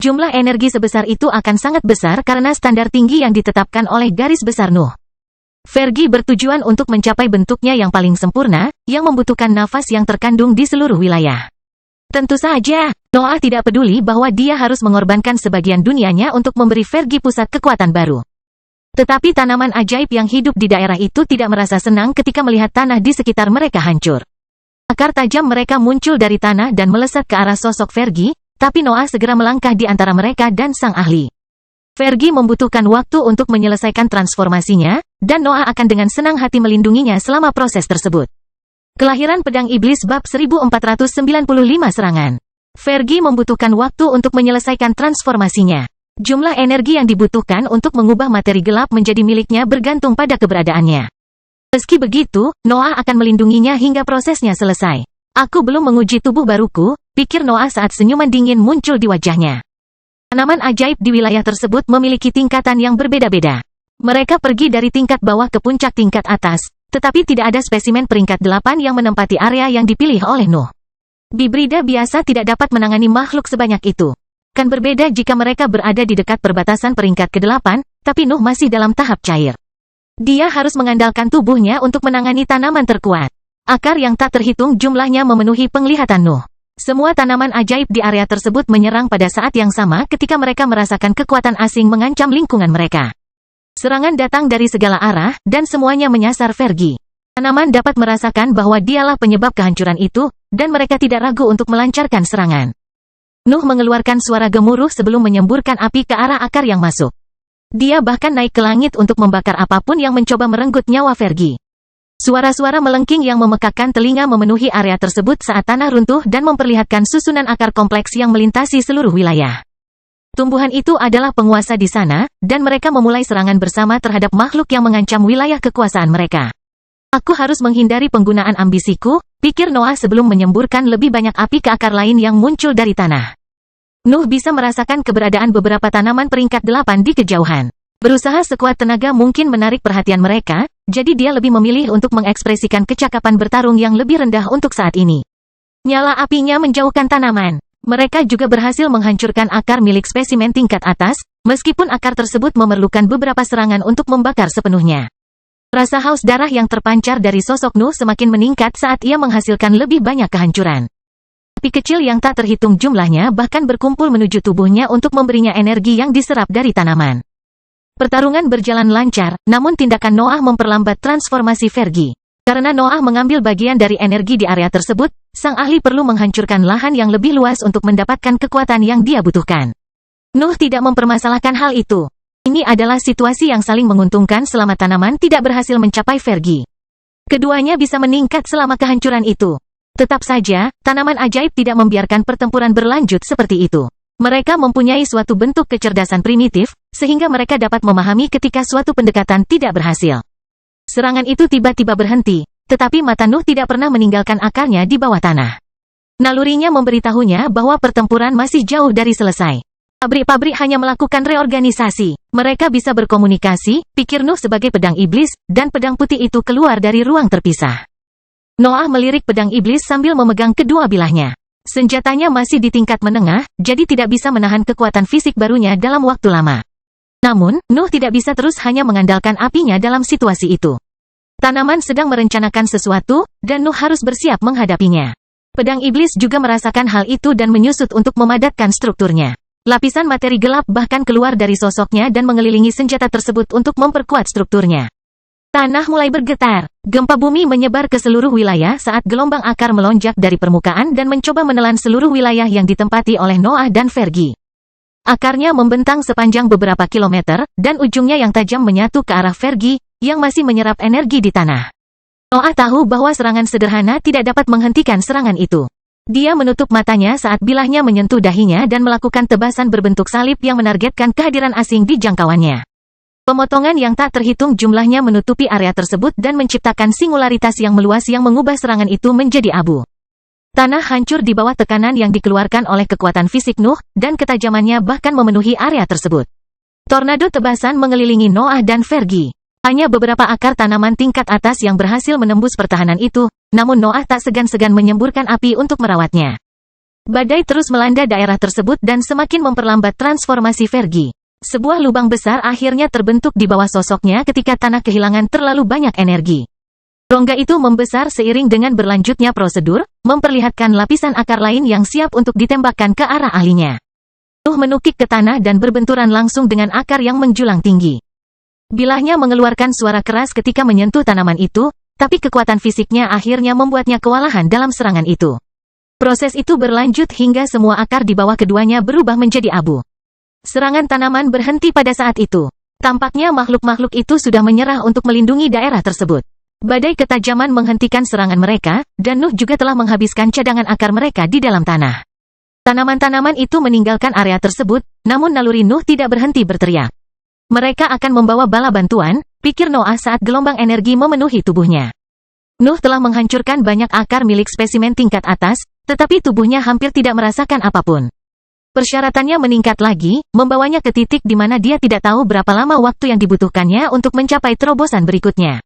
Jumlah energi sebesar itu akan sangat besar karena standar tinggi yang ditetapkan oleh garis besar Nuh. Fergie bertujuan untuk mencapai bentuknya yang paling sempurna, yang membutuhkan nafas yang terkandung di seluruh wilayah. Tentu saja, Noah tidak peduli bahwa dia harus mengorbankan sebagian dunianya untuk memberi Fergie pusat kekuatan baru. Tetapi tanaman ajaib yang hidup di daerah itu tidak merasa senang ketika melihat tanah di sekitar mereka hancur. Akar tajam mereka muncul dari tanah dan melesat ke arah sosok Fergie, tapi Noah segera melangkah di antara mereka dan sang ahli. Fergie membutuhkan waktu untuk menyelesaikan transformasinya, dan Noah akan dengan senang hati melindunginya selama proses tersebut. Kelahiran Pedang Iblis Bab 1495 Serangan. Fergie membutuhkan waktu untuk menyelesaikan transformasinya. Jumlah energi yang dibutuhkan untuk mengubah materi gelap menjadi miliknya bergantung pada keberadaannya. Meski begitu, Noah akan melindunginya hingga prosesnya selesai. Aku belum menguji tubuh baruku, pikir Noah saat senyuman dingin muncul di wajahnya. Tanaman ajaib di wilayah tersebut memiliki tingkatan yang berbeda-beda. Mereka pergi dari tingkat bawah ke puncak tingkat atas, tetapi tidak ada spesimen peringkat 8 yang menempati area yang dipilih oleh Nuh. Bibrida biasa tidak dapat menangani makhluk sebanyak itu. Kan berbeda jika mereka berada di dekat perbatasan peringkat ke-8, tapi Nuh masih dalam tahap cair. Dia harus mengandalkan tubuhnya untuk menangani tanaman terkuat. Akar yang tak terhitung jumlahnya memenuhi penglihatan Nuh. Semua tanaman ajaib di area tersebut menyerang pada saat yang sama ketika mereka merasakan kekuatan asing mengancam lingkungan mereka. Serangan datang dari segala arah, dan semuanya menyasar Fergie. Tanaman dapat merasakan bahwa dialah penyebab kehancuran itu, dan mereka tidak ragu untuk melancarkan serangan. Nuh mengeluarkan suara gemuruh sebelum menyemburkan api ke arah akar yang masuk. Dia bahkan naik ke langit untuk membakar apapun yang mencoba merenggut nyawa Fergie. Suara-suara melengking yang memekakkan telinga memenuhi area tersebut saat tanah runtuh dan memperlihatkan susunan akar kompleks yang melintasi seluruh wilayah. Tumbuhan itu adalah penguasa di sana, dan mereka memulai serangan bersama terhadap makhluk yang mengancam wilayah kekuasaan mereka. Aku harus menghindari penggunaan ambisiku, pikir Noah sebelum menyemburkan lebih banyak api ke akar lain yang muncul dari tanah. Nuh bisa merasakan keberadaan beberapa tanaman peringkat 8 di kejauhan. Berusaha sekuat tenaga mungkin menarik perhatian mereka, jadi dia lebih memilih untuk mengekspresikan kecakapan bertarung yang lebih rendah untuk saat ini. Nyala apinya menjauhkan tanaman. Mereka juga berhasil menghancurkan akar milik spesimen tingkat atas, meskipun akar tersebut memerlukan beberapa serangan untuk membakar sepenuhnya. Rasa haus darah yang terpancar dari sosok Nuh semakin meningkat saat ia menghasilkan lebih banyak kehancuran. Api kecil yang tak terhitung jumlahnya bahkan berkumpul menuju tubuhnya untuk memberinya energi yang diserap dari tanaman. Pertarungan berjalan lancar, namun tindakan Noah memperlambat transformasi Fergie. Karena Noah mengambil bagian dari energi di area tersebut, sang ahli perlu menghancurkan lahan yang lebih luas untuk mendapatkan kekuatan yang dia butuhkan. Nuh tidak mempermasalahkan hal itu. Ini adalah situasi yang saling menguntungkan selama tanaman tidak berhasil mencapai Fergie. Keduanya bisa meningkat selama kehancuran itu. Tetap saja, tanaman ajaib tidak membiarkan pertempuran berlanjut seperti itu. Mereka mempunyai suatu bentuk kecerdasan primitif, sehingga mereka dapat memahami ketika suatu pendekatan tidak berhasil. Serangan itu tiba-tiba berhenti, tetapi mata Nuh tidak pernah meninggalkan akarnya di bawah tanah. Nalurinya memberitahunya bahwa pertempuran masih jauh dari selesai. Pabrik-pabrik hanya melakukan reorganisasi. Mereka bisa berkomunikasi, pikir Nuh sebagai pedang iblis, dan pedang putih itu keluar dari ruang terpisah. Noah melirik pedang iblis sambil memegang kedua bilahnya. Senjatanya masih di tingkat menengah, jadi tidak bisa menahan kekuatan fisik barunya dalam waktu lama. Namun, Nuh tidak bisa terus hanya mengandalkan apinya dalam situasi itu. Tanaman sedang merencanakan sesuatu, dan Nuh harus bersiap menghadapinya. Pedang iblis juga merasakan hal itu dan menyusut untuk memadatkan strukturnya. Lapisan materi gelap bahkan keluar dari sosoknya dan mengelilingi senjata tersebut untuk memperkuat strukturnya. Tanah mulai bergetar. Gempa bumi menyebar ke seluruh wilayah saat gelombang akar melonjak dari permukaan dan mencoba menelan seluruh wilayah yang ditempati oleh Noah dan Fergie. Akarnya membentang sepanjang beberapa kilometer, dan ujungnya yang tajam menyatu ke arah Fergie, yang masih menyerap energi di tanah. Noah tahu bahwa serangan sederhana tidak dapat menghentikan serangan itu. Dia menutup matanya saat bilahnya menyentuh dahinya dan melakukan tebasan berbentuk salib yang menargetkan kehadiran asing di jangkauannya. Pemotongan yang tak terhitung jumlahnya menutupi area tersebut dan menciptakan singularitas yang meluas yang mengubah serangan itu menjadi abu. Tanah hancur di bawah tekanan yang dikeluarkan oleh kekuatan fisik Nuh, dan ketajamannya bahkan memenuhi area tersebut. Tornado tebasan mengelilingi Noah dan Fergie. Hanya beberapa akar tanaman tingkat atas yang berhasil menembus pertahanan itu, namun Noah tak segan-segan menyemburkan api untuk merawatnya. Badai terus melanda daerah tersebut dan semakin memperlambat transformasi Fergie. Sebuah lubang besar akhirnya terbentuk di bawah sosoknya ketika tanah kehilangan terlalu banyak energi. Rongga itu membesar seiring dengan berlanjutnya prosedur, memperlihatkan lapisan akar lain yang siap untuk ditembakkan ke arah ahlinya. Nuh menukik ke tanah dan berbenturan langsung dengan akar yang menjulang tinggi. Bilahnya mengeluarkan suara keras ketika menyentuh tanaman itu, tapi kekuatan fisiknya akhirnya membuatnya kewalahan dalam serangan itu. Proses itu berlanjut hingga semua akar di bawah keduanya berubah menjadi abu. Serangan tanaman berhenti pada saat itu. Tampaknya makhluk-makhluk itu sudah menyerah untuk melindungi daerah tersebut. Badai ketajaman menghentikan serangan mereka, dan Nuh juga telah menghabiskan cadangan akar mereka di dalam tanah. Tanaman-tanaman itu meninggalkan area tersebut, namun naluri Nuh tidak berhenti berteriak. Mereka akan membawa bala bantuan, pikir Noah saat gelombang energi memenuhi tubuhnya. Nuh telah menghancurkan banyak akar milik spesimen tingkat atas, tetapi tubuhnya hampir tidak merasakan apapun. Persyaratannya meningkat lagi, membawanya ke titik di mana dia tidak tahu berapa lama waktu yang dibutuhkannya untuk mencapai terobosan berikutnya.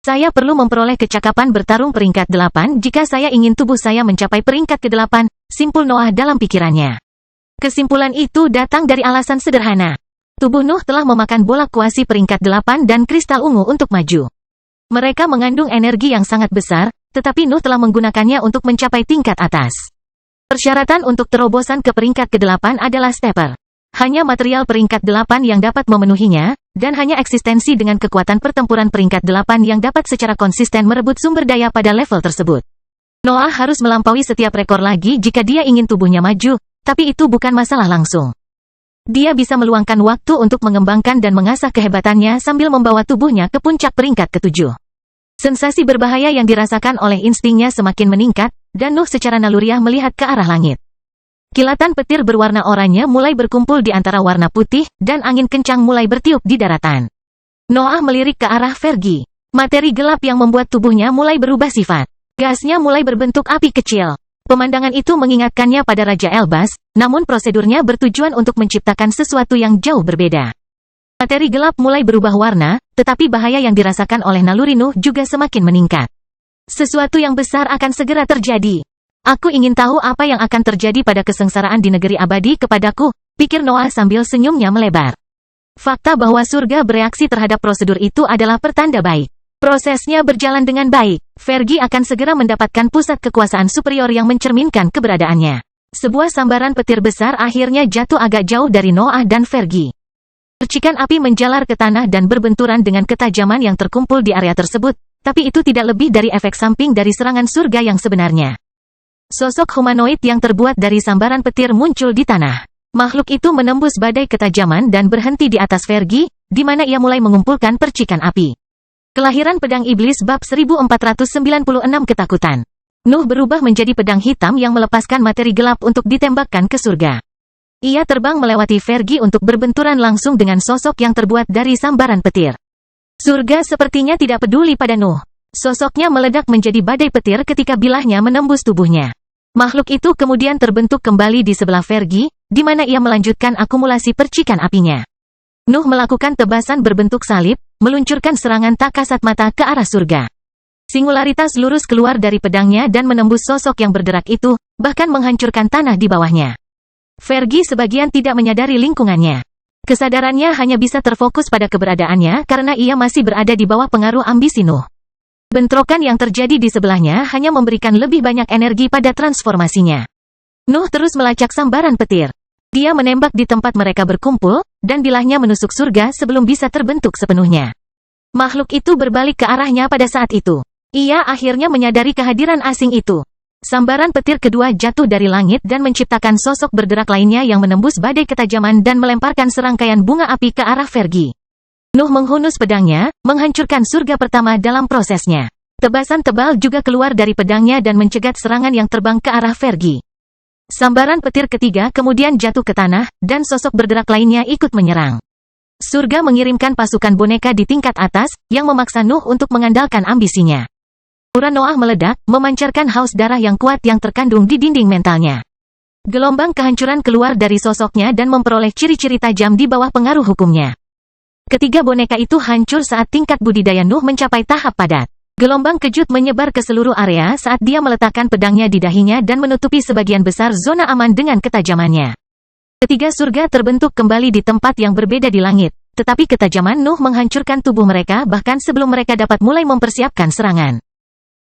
Saya perlu memperoleh kecakapan bertarung peringkat 8 jika saya ingin tubuh saya mencapai peringkat ke-8, simpul Noah dalam pikirannya. Kesimpulan itu datang dari alasan sederhana. Tubuh Nuh telah memakan bola kuasi peringkat 8 dan kristal ungu untuk maju. Mereka mengandung energi yang sangat besar, tetapi Nuh telah menggunakannya untuk mencapai tingkat atas. Persyaratan untuk terobosan ke peringkat ke-8 adalah stepper. Hanya material peringkat 8 yang dapat memenuhinya, dan hanya eksistensi dengan kekuatan pertempuran peringkat 8 yang dapat secara konsisten merebut sumber daya pada level tersebut. Noah harus melampaui setiap rekor lagi jika dia ingin tubuhnya maju, tapi itu bukan masalah langsung. Dia bisa meluangkan waktu untuk mengembangkan dan mengasah kehebatannya sambil membawa tubuhnya ke puncak peringkat ke-7. Sensasi berbahaya yang dirasakan oleh instingnya semakin meningkat, dan Nuh secara naluriah melihat ke arah langit. Kilatan petir berwarna oranye mulai berkumpul di antara warna putih, dan angin kencang mulai bertiup di daratan. Noah melirik ke arah Fergie. Materi gelap yang membuat tubuhnya mulai berubah sifat. Gasnya mulai berbentuk api kecil. Pemandangan itu mengingatkannya pada Raja Elbas, namun prosedurnya bertujuan untuk menciptakan sesuatu yang jauh berbeda. Materi gelap mulai berubah warna, tetapi bahaya yang dirasakan oleh naluri Nuh juga semakin meningkat. Sesuatu yang besar akan segera terjadi. Aku ingin tahu apa yang akan terjadi pada kesengsaraan di negeri abadi kepadaku, pikir Noah sambil senyumnya melebar. Fakta bahwa surga bereaksi terhadap prosedur itu adalah pertanda baik. Prosesnya berjalan dengan baik. Fergie akan segera mendapatkan pusat kekuasaan superior yang mencerminkan keberadaannya. Sebuah sambaran petir besar akhirnya jatuh agak jauh dari Noah dan Fergie. Percikan api menjalar ke tanah dan berbenturan dengan ketajaman yang terkumpul di area tersebut, tapi itu tidak lebih dari efek samping dari serangan surga yang sebenarnya. Sosok humanoid yang terbuat dari sambaran petir muncul di tanah. Makhluk itu menembus badai ketajaman dan berhenti di atas Fergie, di mana ia mulai mengumpulkan percikan api. Kelahiran pedang iblis bab 1496 ketakutan. Nuh berubah menjadi pedang hitam yang melepaskan materi gelap untuk ditembakkan ke surga. Ia terbang melewati Fergie untuk berbenturan langsung dengan sosok yang terbuat dari sambaran petir. Surga sepertinya tidak peduli pada Nuh. Sosoknya meledak menjadi badai petir ketika bilahnya menembus tubuhnya. Makhluk itu kemudian terbentuk kembali di sebelah Fergie, di mana ia melanjutkan akumulasi percikan apinya. Nuh melakukan tebasan berbentuk salib, meluncurkan serangan tak kasat mata ke arah surga. Singularitas lurus keluar dari pedangnya dan menembus sosok yang berderak itu, bahkan menghancurkan tanah di bawahnya. Fergie sebagian tidak menyadari lingkungannya. Kesadarannya hanya bisa terfokus pada keberadaannya karena ia masih berada di bawah pengaruh ambisi Nuh. Bentrokan yang terjadi di sebelahnya hanya memberikan lebih banyak energi pada transformasinya. Nuh terus melacak sambaran petir. Dia menembak di tempat mereka berkumpul, dan bilahnya menusuk surga sebelum bisa terbentuk sepenuhnya. Makhluk itu berbalik ke arahnya pada saat itu. Ia akhirnya menyadari kehadiran asing itu. Sambaran petir kedua jatuh dari langit dan menciptakan sosok berderak lainnya yang menembus badai ketajaman dan melemparkan serangkaian bunga api ke arah Fergie. Nuh menghunus pedangnya, menghancurkan surga pertama dalam prosesnya. Tebasan tebal juga keluar dari pedangnya dan mencegat serangan yang terbang ke arah Fergie. Sambaran petir ketiga kemudian jatuh ke tanah, dan sosok berderak lainnya ikut menyerang. Surga mengirimkan pasukan boneka di tingkat atas, yang memaksa Nuh untuk mengandalkan ambisinya. Aura Noah meledak, memancarkan haus darah yang kuat yang terkandung di dinding mentalnya. Gelombang kehancuran keluar dari sosoknya dan memperoleh ciri-ciri tajam di bawah pengaruh hukumnya. Ketiga boneka itu hancur saat tingkat budidaya Nuh mencapai tahap padat. Gelombang kejut menyebar ke seluruh area saat dia meletakkan pedangnya di dahinya dan menutupi sebagian besar zona aman dengan ketajamannya. Ketiga surga terbentuk kembali di tempat yang berbeda di langit, tetapi ketajaman Nuh menghancurkan tubuh mereka bahkan sebelum mereka dapat mulai mempersiapkan serangan.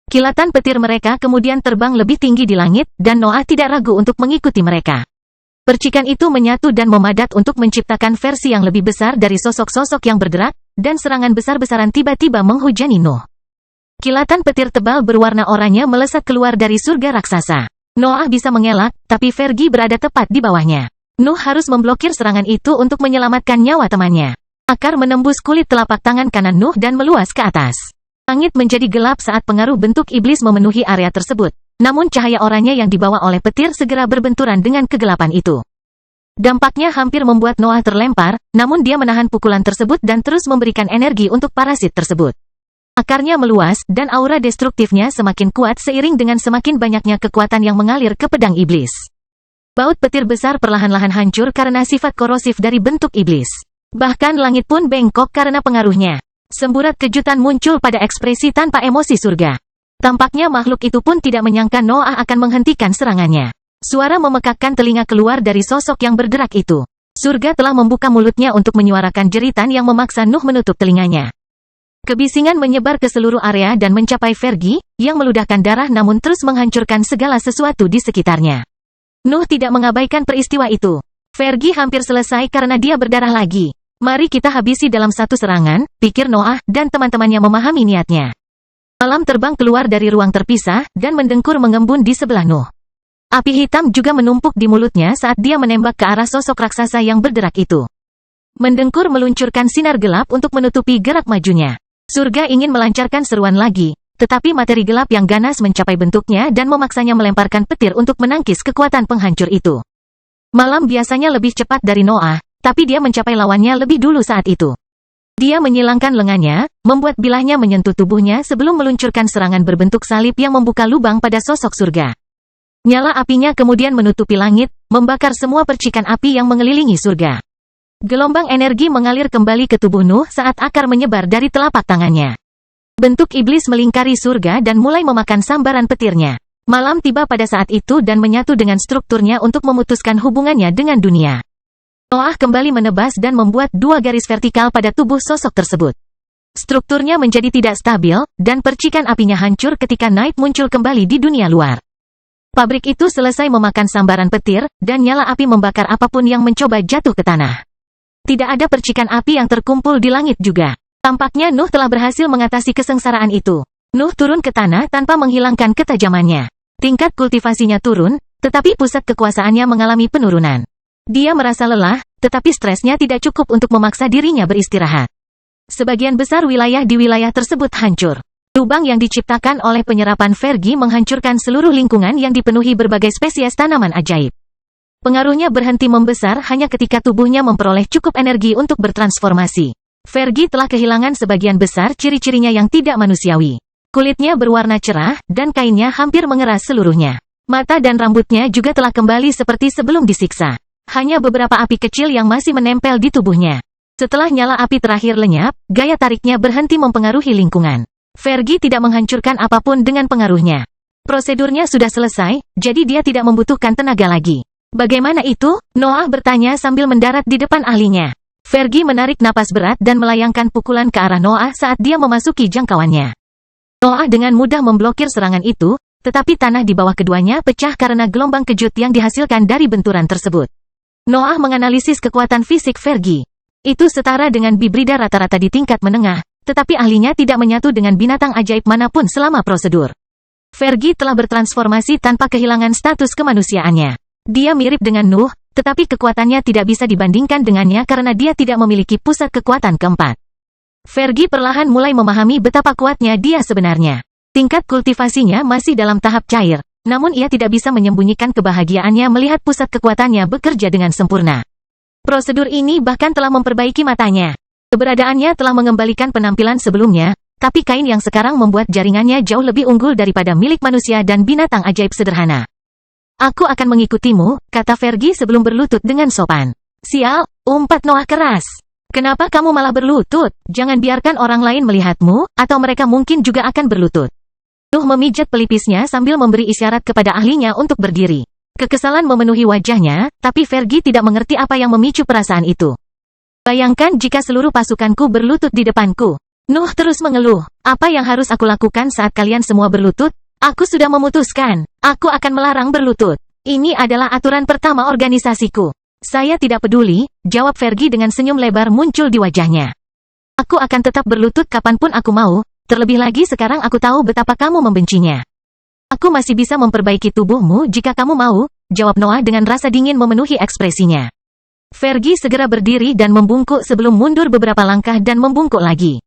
Kilatan petir mereka kemudian terbang lebih tinggi di langit, dan Noah tidak ragu untuk mengikuti mereka. Percikan itu menyatu dan memadat untuk menciptakan versi yang lebih besar dari sosok-sosok yang bergerak, dan serangan besar-besaran tiba-tiba menghujani Nuh. Kilatan petir tebal berwarna oranye melesat keluar dari surga raksasa. Noah bisa mengelak, tapi Fergie berada tepat di bawahnya. Nuh harus memblokir serangan itu untuk menyelamatkan nyawa temannya. Akar menembus kulit telapak tangan kanan Nuh dan meluas ke atas. Langit menjadi gelap saat pengaruh bentuk iblis memenuhi area tersebut. Namun cahaya oranye yang dibawa oleh petir segera berbenturan dengan kegelapan itu. Dampaknya hampir membuat Noah terlempar, namun dia menahan pukulan tersebut dan terus memberikan energi untuk parasit tersebut. Akarnya meluas, dan aura destruktifnya semakin kuat seiring dengan semakin banyaknya kekuatan yang mengalir ke pedang iblis. Baut petir besar perlahan-lahan hancur karena sifat korosif dari bentuk iblis. Bahkan langit pun bengkok karena pengaruhnya. Semburat kejutan muncul pada ekspresi tanpa emosi surga. Tampaknya makhluk itu pun tidak menyangka Noah akan menghentikan serangannya. Suara memekakkan telinga keluar dari sosok yang bergerak itu. Surga telah membuka mulutnya untuk menyuarakan jeritan yang memaksa Nuh menutup telinganya. Kebisingan menyebar ke seluruh area dan mencapai Fergie, yang meludahkan darah namun terus menghancurkan segala sesuatu di sekitarnya. Nuh tidak mengabaikan peristiwa itu. Fergie hampir selesai karena dia berdarah lagi. Mari kita habisi dalam satu serangan, pikir Noah, dan teman-temannya memahami niatnya. Malam terbang keluar dari ruang terpisah, dan mendengkur mengembun di sebelah Nuh. Api hitam juga menumpuk di mulutnya saat dia menembak ke arah sosok raksasa yang berderak itu. Mendengkur meluncurkan sinar gelap untuk menutupi gerak majunya. Surga ingin melancarkan seruan lagi, tetapi materi gelap yang ganas mencapai bentuknya dan memaksanya melemparkan petir untuk menangkis kekuatan penghancur itu. Malam biasanya lebih cepat dari Noah, tapi dia mencapai lawannya lebih dulu saat itu. Dia menyilangkan lengannya, membuat bilahnya menyentuh tubuhnya sebelum meluncurkan serangan berbentuk salib yang membuka lubang pada sosok surga. Nyala apinya kemudian menutupi langit, membakar semua percikan api yang mengelilingi surga. Gelombang energi mengalir kembali ke tubuh Nuh saat akar menyebar dari telapak tangannya. Bentuk iblis melingkari surga dan mulai memakan sambaran petirnya. Malam tiba pada saat itu dan menyatu dengan strukturnya untuk memutuskan hubungannya dengan dunia. Noah kembali menebas dan membuat 2 garis vertikal pada tubuh sosok tersebut. Strukturnya menjadi tidak stabil, dan percikan apinya hancur ketika Night muncul kembali di dunia luar. Pabrik itu selesai memakan sambaran petir, dan nyala api membakar apapun yang mencoba jatuh ke tanah. Tidak ada percikan api yang terkumpul di langit juga. Tampaknya Nuh telah berhasil mengatasi kesengsaraan itu. Nuh turun ke tanah tanpa menghilangkan ketajamannya. Tingkat kultivasinya turun, tetapi pusat kekuasaannya mengalami penurunan. Dia merasa lelah, tetapi stresnya tidak cukup untuk memaksa dirinya beristirahat. Sebagian besar wilayah di wilayah tersebut hancur. Lubang yang diciptakan oleh penyerapan Fergie menghancurkan seluruh lingkungan yang dipenuhi berbagai spesies tanaman ajaib. Pengaruhnya berhenti membesar hanya ketika tubuhnya memperoleh cukup energi untuk bertransformasi. Fergie telah kehilangan sebagian besar ciri-cirinya yang tidak manusiawi. Kulitnya berwarna cerah, dan kainnya hampir mengeras seluruhnya. Mata dan rambutnya juga telah kembali seperti sebelum disiksa. Hanya beberapa api kecil yang masih menempel di tubuhnya. Setelah nyala api terakhir lenyap, gaya tariknya berhenti mempengaruhi lingkungan. Fergie tidak menghancurkan apapun dengan pengaruhnya. Prosedurnya sudah selesai, jadi dia tidak membutuhkan tenaga lagi. Bagaimana itu? Noah bertanya sambil mendarat di depan ahlinya. Fergie menarik napas berat dan melayangkan pukulan ke arah Noah saat dia memasuki jangkauannya. Noah dengan mudah memblokir serangan itu, tetapi tanah di bawah keduanya pecah karena gelombang kejut yang dihasilkan dari benturan tersebut. Noah menganalisis kekuatan fisik Fergie. Itu setara dengan bibrida rata-rata di tingkat menengah, tetapi ahlinya tidak menyatu dengan binatang ajaib manapun selama prosedur. Fergie telah bertransformasi tanpa kehilangan status kemanusiaannya. Dia mirip dengan Nuh, tetapi kekuatannya tidak bisa dibandingkan dengannya karena dia tidak memiliki pusat kekuatan keempat. Fergie perlahan mulai memahami betapa kuatnya dia sebenarnya. Tingkat kultivasinya masih dalam tahap cair, namun ia tidak bisa menyembunyikan kebahagiaannya melihat pusat kekuatannya bekerja dengan sempurna. Prosedur ini bahkan telah memperbaiki matanya. Keberadaannya telah mengembalikan penampilan sebelumnya, tapi kain yang sekarang membuat jaringannya jauh lebih unggul daripada milik manusia dan binatang ajaib sederhana. Aku akan mengikutimu, kata Fergie sebelum berlutut dengan sopan. Sial, umpat Noah keras. Kenapa kamu malah berlutut? Jangan biarkan orang lain melihatmu, atau mereka mungkin juga akan berlutut. Nuh memijat pelipisnya sambil memberi isyarat kepada ahlinya untuk berdiri. Kekesalan memenuhi wajahnya, tapi Fergie tidak mengerti apa yang memicu perasaan itu. Bayangkan jika seluruh pasukanku berlutut di depanku. Nuh terus mengeluh. Apa yang harus aku lakukan saat kalian semua berlutut? Aku sudah memutuskan. Aku akan melarang berlutut. Ini adalah aturan pertama organisasiku. Saya tidak peduli, jawab Fergie dengan senyum lebar muncul di wajahnya. Aku akan tetap berlutut kapanpun aku mau, terlebih lagi sekarang aku tahu betapa kamu membencinya. Aku masih bisa memperbaiki tubuhmu jika kamu mau, jawab Noah dengan rasa dingin memenuhi ekspresinya. Fergie segera berdiri dan membungkuk sebelum mundur beberapa langkah dan membungkuk lagi.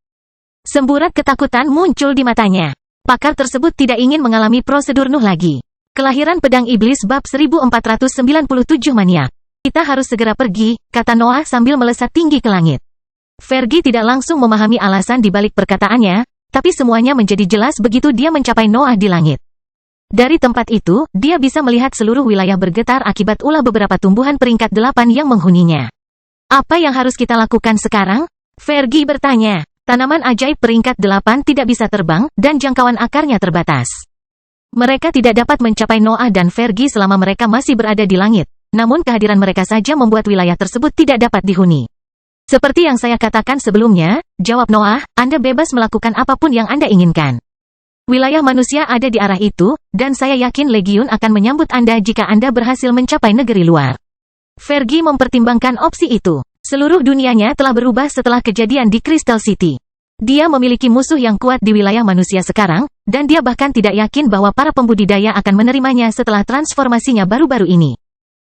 Semburat ketakutan muncul di matanya. Pakar tersebut tidak ingin mengalami prosedur Nuh lagi. Kelahiran pedang iblis bab 1497 maniak. Kita harus segera pergi, kata Noah sambil melesat tinggi ke langit. Fergie tidak langsung memahami alasan di balik perkataannya, tapi semuanya menjadi jelas begitu dia mencapai Noah di langit. Dari tempat itu, dia bisa melihat seluruh wilayah bergetar akibat ulah beberapa tumbuhan peringkat 8 yang menghuninya. Apa yang harus kita lakukan sekarang? Fergie bertanya. Tanaman ajaib peringkat 8 tidak bisa terbang, dan jangkauan akarnya terbatas. Mereka tidak dapat mencapai Noah dan Fergie selama mereka masih berada di langit, namun kehadiran mereka saja membuat wilayah tersebut tidak dapat dihuni. Seperti yang saya katakan sebelumnya, jawab Noah, Anda bebas melakukan apapun yang Anda inginkan. Wilayah manusia ada di arah itu, dan saya yakin Legiun akan menyambut Anda jika Anda berhasil mencapai negeri luar. Fergie mempertimbangkan opsi itu. Seluruh dunianya telah berubah setelah kejadian di Crystal City. Dia memiliki musuh yang kuat di wilayah manusia sekarang, dan dia bahkan tidak yakin bahwa para pembudidaya akan menerimanya setelah transformasinya baru-baru ini.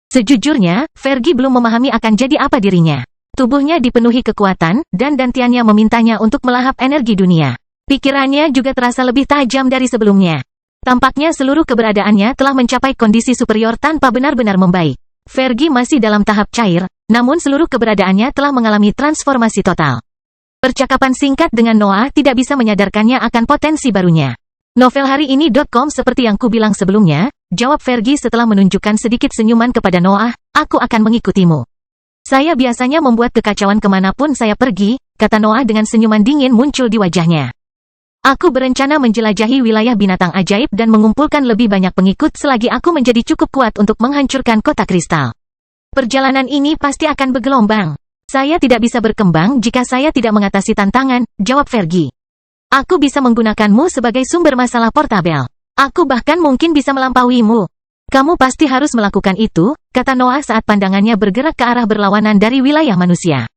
Sejujurnya, Fergie belum memahami akan jadi apa dirinya. Tubuhnya dipenuhi kekuatan, dan dantiannya memintanya untuk melahap energi dunia. Pikirannya juga terasa lebih tajam dari sebelumnya. Tampaknya seluruh keberadaannya telah mencapai kondisi superior tanpa benar-benar membaik. Fergie masih dalam tahap cair, namun seluruh keberadaannya telah mengalami transformasi total. Percakapan singkat dengan Noah tidak bisa menyadarkannya akan potensi barunya. Novelhariini.com seperti yang kubilang sebelumnya, jawab Fergie setelah menunjukkan sedikit senyuman kepada Noah, aku akan mengikutimu. Saya biasanya membuat kekacauan kemanapun saya pergi, kata Noah dengan senyuman dingin muncul di wajahnya. Aku berencana menjelajahi wilayah binatang ajaib dan mengumpulkan lebih banyak pengikut selagi aku menjadi cukup kuat untuk menghancurkan kota kristal. Perjalanan ini pasti akan bergelombang. Saya tidak bisa berkembang jika saya tidak mengatasi tantangan, jawab Fergie. Aku bisa menggunakanmu sebagai sumber masalah portabel. Aku bahkan mungkin bisa melampauimu. Kamu pasti harus melakukan itu, kata Noah saat pandangannya bergerak ke arah berlawanan dari wilayah manusia.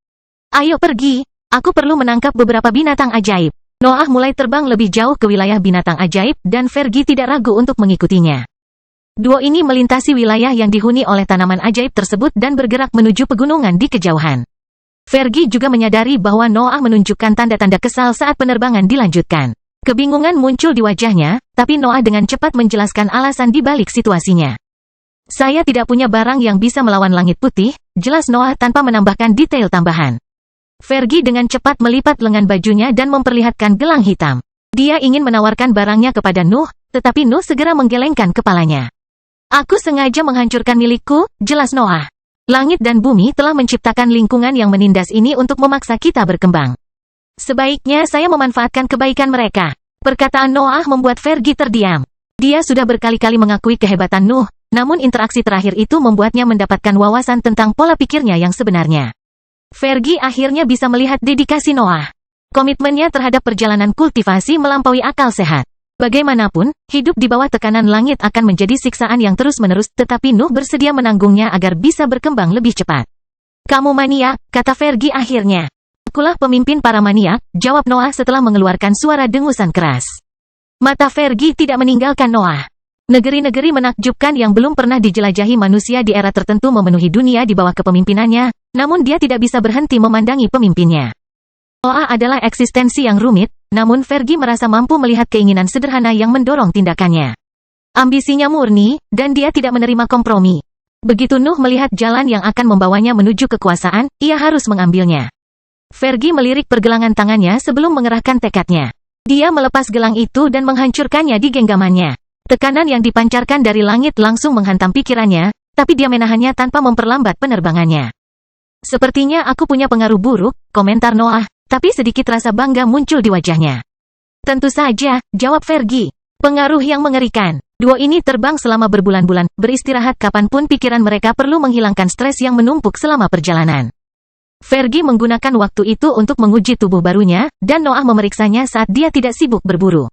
Ayo pergi, aku perlu menangkap beberapa binatang ajaib. Noah mulai terbang lebih jauh ke wilayah binatang ajaib dan Fergie tidak ragu untuk mengikutinya. Duo ini melintasi wilayah yang dihuni oleh tanaman ajaib tersebut dan bergerak menuju pegunungan di kejauhan. Fergie juga menyadari bahwa Noah menunjukkan tanda-tanda kesal saat penerbangan dilanjutkan. Kebingungan muncul di wajahnya, tapi Noah dengan cepat menjelaskan alasan di balik situasinya. Saya tidak punya barang yang bisa melawan langit putih, jelas Noah tanpa menambahkan detail tambahan. Fergie dengan cepat melipat lengan bajunya dan memperlihatkan gelang hitam. Dia ingin menawarkan barangnya kepada Nuh, tetapi Nuh segera menggelengkan kepalanya. Aku sengaja menghancurkan milikku, jelas Noah. Langit dan bumi telah menciptakan lingkungan yang menindas ini untuk memaksa kita berkembang. Sebaiknya saya memanfaatkan kebaikan mereka. Perkataan Noah membuat Fergie terdiam. Dia sudah berkali-kali mengakui kehebatan Nuh, namun interaksi terakhir itu membuatnya mendapatkan wawasan tentang pola pikirnya yang sebenarnya. Fergie akhirnya bisa melihat dedikasi Noah. Komitmennya terhadap perjalanan kultivasi melampaui akal sehat. Bagaimanapun, hidup di bawah tekanan langit akan menjadi siksaan yang terus-menerus, tetapi Nuh bersedia menanggungnya agar bisa berkembang lebih cepat. Kamu maniak, kata Fergie akhirnya. Akulah pemimpin para maniak, jawab Noah setelah mengeluarkan suara dengusan keras. Mata Fergie tidak meninggalkan Noah. Negeri-negeri menakjubkan yang belum pernah dijelajahi manusia di era tertentu memenuhi dunia di bawah kepemimpinannya, namun dia tidak bisa berhenti memandangi pemimpinnya. Noah adalah eksistensi yang rumit, namun Fergie merasa mampu melihat keinginan sederhana yang mendorong tindakannya. Ambisinya murni, dan dia tidak menerima kompromi. Begitu Nuh melihat jalan yang akan membawanya menuju kekuasaan, ia harus mengambilnya. Fergie melirik pergelangan tangannya sebelum mengerahkan tekadnya. Dia melepas gelang itu dan menghancurkannya di genggamannya. Tekanan yang dipancarkan dari langit langsung menghantam pikirannya, tapi dia menahannya tanpa memperlambat penerbangannya. Sepertinya aku punya pengaruh buruk, komentar Noah, tapi sedikit rasa bangga muncul di wajahnya. Tentu saja, jawab Fergie. Pengaruh yang mengerikan. Duo ini terbang selama berbulan-bulan, beristirahat kapanpun pikiran mereka perlu menghilangkan stres yang menumpuk selama perjalanan. Fergie menggunakan waktu itu untuk menguji tubuh barunya, dan Noah memeriksanya saat dia tidak sibuk berburu.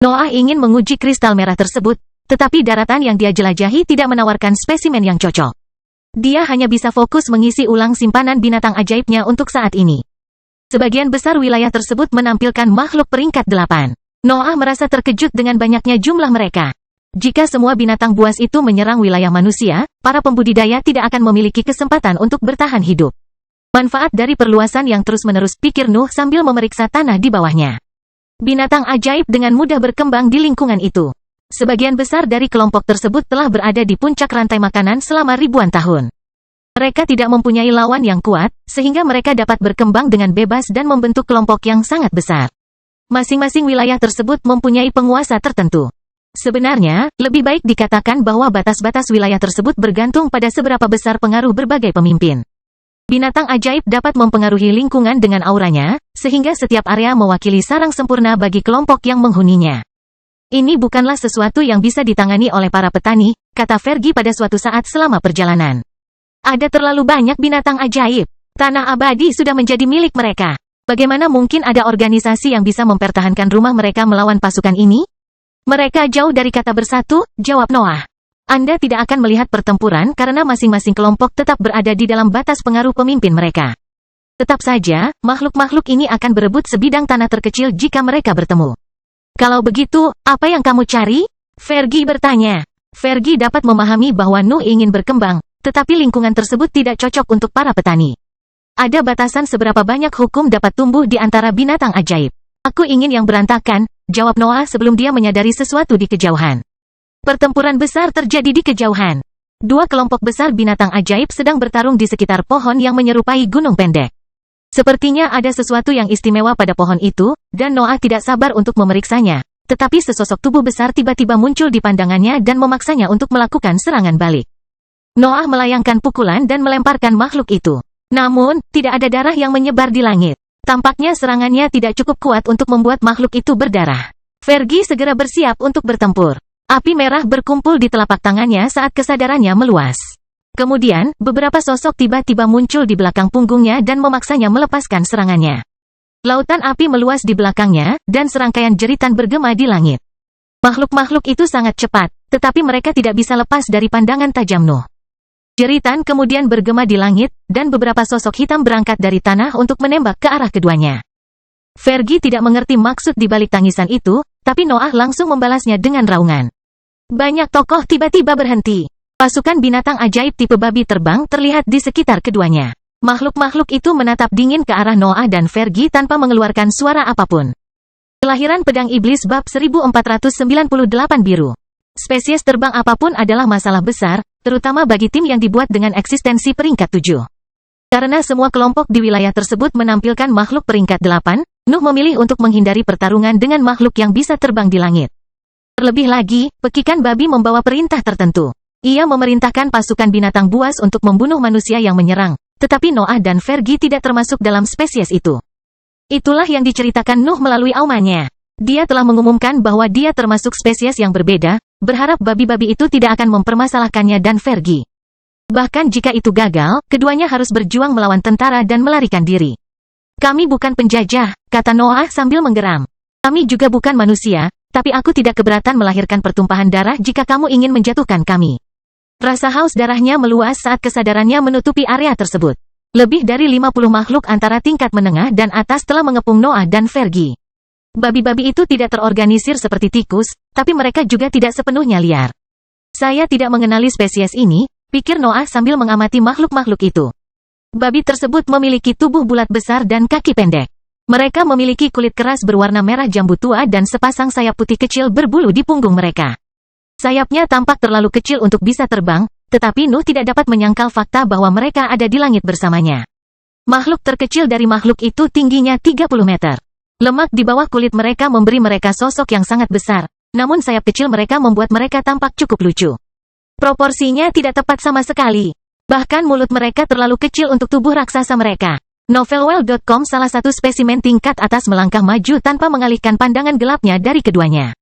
Noah ingin menguji kristal merah tersebut, tetapi daratan yang dia jelajahi tidak menawarkan spesimen yang cocok. Dia hanya bisa fokus mengisi ulang simpanan binatang ajaibnya untuk saat ini. Sebagian besar wilayah tersebut menampilkan makhluk peringkat 8. Noah merasa terkejut dengan banyaknya jumlah mereka. Jika semua binatang buas itu menyerang wilayah manusia, para pembudidaya tidak akan memiliki kesempatan untuk bertahan hidup. Manfaat dari perluasan yang terus-menerus, pikir Nuh sambil memeriksa tanah di bawahnya. Binatang ajaib dengan mudah berkembang di lingkungan itu. Sebagian besar dari kelompok tersebut telah berada di puncak rantai makanan selama ribuan tahun. Mereka tidak mempunyai lawan yang kuat, sehingga mereka dapat berkembang dengan bebas dan membentuk kelompok yang sangat besar. Masing-masing wilayah tersebut mempunyai penguasa tertentu. Sebenarnya, lebih baik dikatakan bahwa batas-batas wilayah tersebut bergantung pada seberapa besar pengaruh berbagai pemimpin. Binatang ajaib dapat mempengaruhi lingkungan dengan auranya, sehingga setiap area mewakili sarang sempurna bagi kelompok yang menghuninya. Ini bukanlah sesuatu yang bisa ditangani oleh para petani, kata Fergie pada suatu saat selama perjalanan. Ada terlalu banyak binatang ajaib. Tanah abadi sudah menjadi milik mereka. Bagaimana mungkin ada organisasi yang bisa mempertahankan rumah mereka melawan pasukan ini? Mereka jauh dari kata bersatu, jawab Noah. Anda tidak akan melihat pertempuran karena masing-masing kelompok tetap berada di dalam batas pengaruh pemimpin mereka. Tetap saja, makhluk-makhluk ini akan berebut sebidang tanah terkecil jika mereka bertemu. Kalau begitu, apa yang kamu cari? Fergie bertanya. Fergie dapat memahami bahwa Nuh ingin berkembang, tetapi lingkungan tersebut tidak cocok untuk para petani. Ada batasan seberapa banyak hukum dapat tumbuh di antara binatang ajaib. Aku ingin yang berantakan, jawab Noah sebelum dia menyadari sesuatu di kejauhan. Pertempuran besar terjadi di kejauhan. Dua kelompok besar binatang ajaib sedang bertarung di sekitar pohon yang menyerupai gunung pendek. Sepertinya ada sesuatu yang istimewa pada pohon itu, dan Noah tidak sabar untuk memeriksanya. Tetapi sesosok tubuh besar tiba-tiba muncul di pandangannya dan memaksanya untuk melakukan serangan balik. Noah melayangkan pukulan dan melemparkan makhluk itu. Namun, tidak ada darah yang menyebar di langit. Tampaknya serangannya tidak cukup kuat untuk membuat makhluk itu berdarah. Fergie segera bersiap untuk bertempur. Api merah berkumpul di telapak tangannya saat kesadarannya meluas. Kemudian, beberapa sosok tiba-tiba muncul di belakang punggungnya dan memaksanya melepaskan serangannya. Lautan api meluas di belakangnya, dan serangkaian jeritan bergema di langit. Makhluk-makhluk itu sangat cepat, tetapi mereka tidak bisa lepas dari pandangan tajam Nuh. Jeritan kemudian bergema di langit, dan beberapa sosok hitam berangkat dari tanah untuk menembak ke arah keduanya. Fergie tidak mengerti maksud di balik tangisan itu, tapi Noah langsung membalasnya dengan raungan. Banyak tokoh tiba-tiba berhenti. Pasukan binatang ajaib tipe babi terbang terlihat di sekitar keduanya. Makhluk-makhluk itu menatap dingin ke arah Noah dan Fergie tanpa mengeluarkan suara apapun. Kelahiran pedang iblis bab 1498 biru. Spesies terbang apapun adalah masalah besar, terutama bagi tim yang dibuat dengan eksistensi peringkat 7. Karena semua kelompok di wilayah tersebut menampilkan makhluk peringkat 8, Nuh memilih untuk menghindari pertarungan dengan makhluk yang bisa terbang di langit. Terlebih lagi, pekikan babi membawa perintah tertentu. Ia memerintahkan pasukan binatang buas untuk membunuh manusia yang menyerang, tetapi Noah dan Fergie tidak termasuk dalam spesies itu. Itulah yang diceritakan Nuh melalui aumannya. Dia telah mengumumkan bahwa dia termasuk spesies yang berbeda, berharap babi-babi itu tidak akan mempermasalahkannya dan Fergie. Bahkan jika itu gagal, keduanya harus berjuang melawan tentara dan melarikan diri. Kami bukan penjajah, kata Noah sambil menggeram. Kami juga bukan manusia, tapi aku tidak keberatan melahirkan pertumpahan darah jika kamu ingin menjatuhkan kami. Rasa haus darahnya meluas saat kesadarannya menutupi area tersebut. Lebih dari 50 makhluk antara tingkat menengah dan atas telah mengepung Noah dan Fergie. Babi-babi itu tidak terorganisir seperti tikus, tapi mereka juga tidak sepenuhnya liar. Saya tidak mengenali spesies ini, pikir Noah sambil mengamati makhluk-makhluk itu. Babi tersebut memiliki tubuh bulat besar dan kaki pendek. Mereka memiliki kulit keras berwarna merah jambu tua dan sepasang sayap putih kecil berbulu di punggung mereka. Sayapnya tampak terlalu kecil untuk bisa terbang, tetapi Nuh tidak dapat menyangkal fakta bahwa mereka ada di langit bersamanya. Makhluk terkecil dari makhluk itu tingginya 30 meter. Lemak di bawah kulit mereka memberi mereka sosok yang sangat besar, namun sayap kecil mereka membuat mereka tampak cukup lucu. Proporsinya tidak tepat sama sekali. Bahkan mulut mereka terlalu kecil untuk tubuh raksasa mereka. Novelwell.com salah satu spesimen tingkat atas melangkah maju tanpa mengalihkan pandangan gelapnya dari keduanya.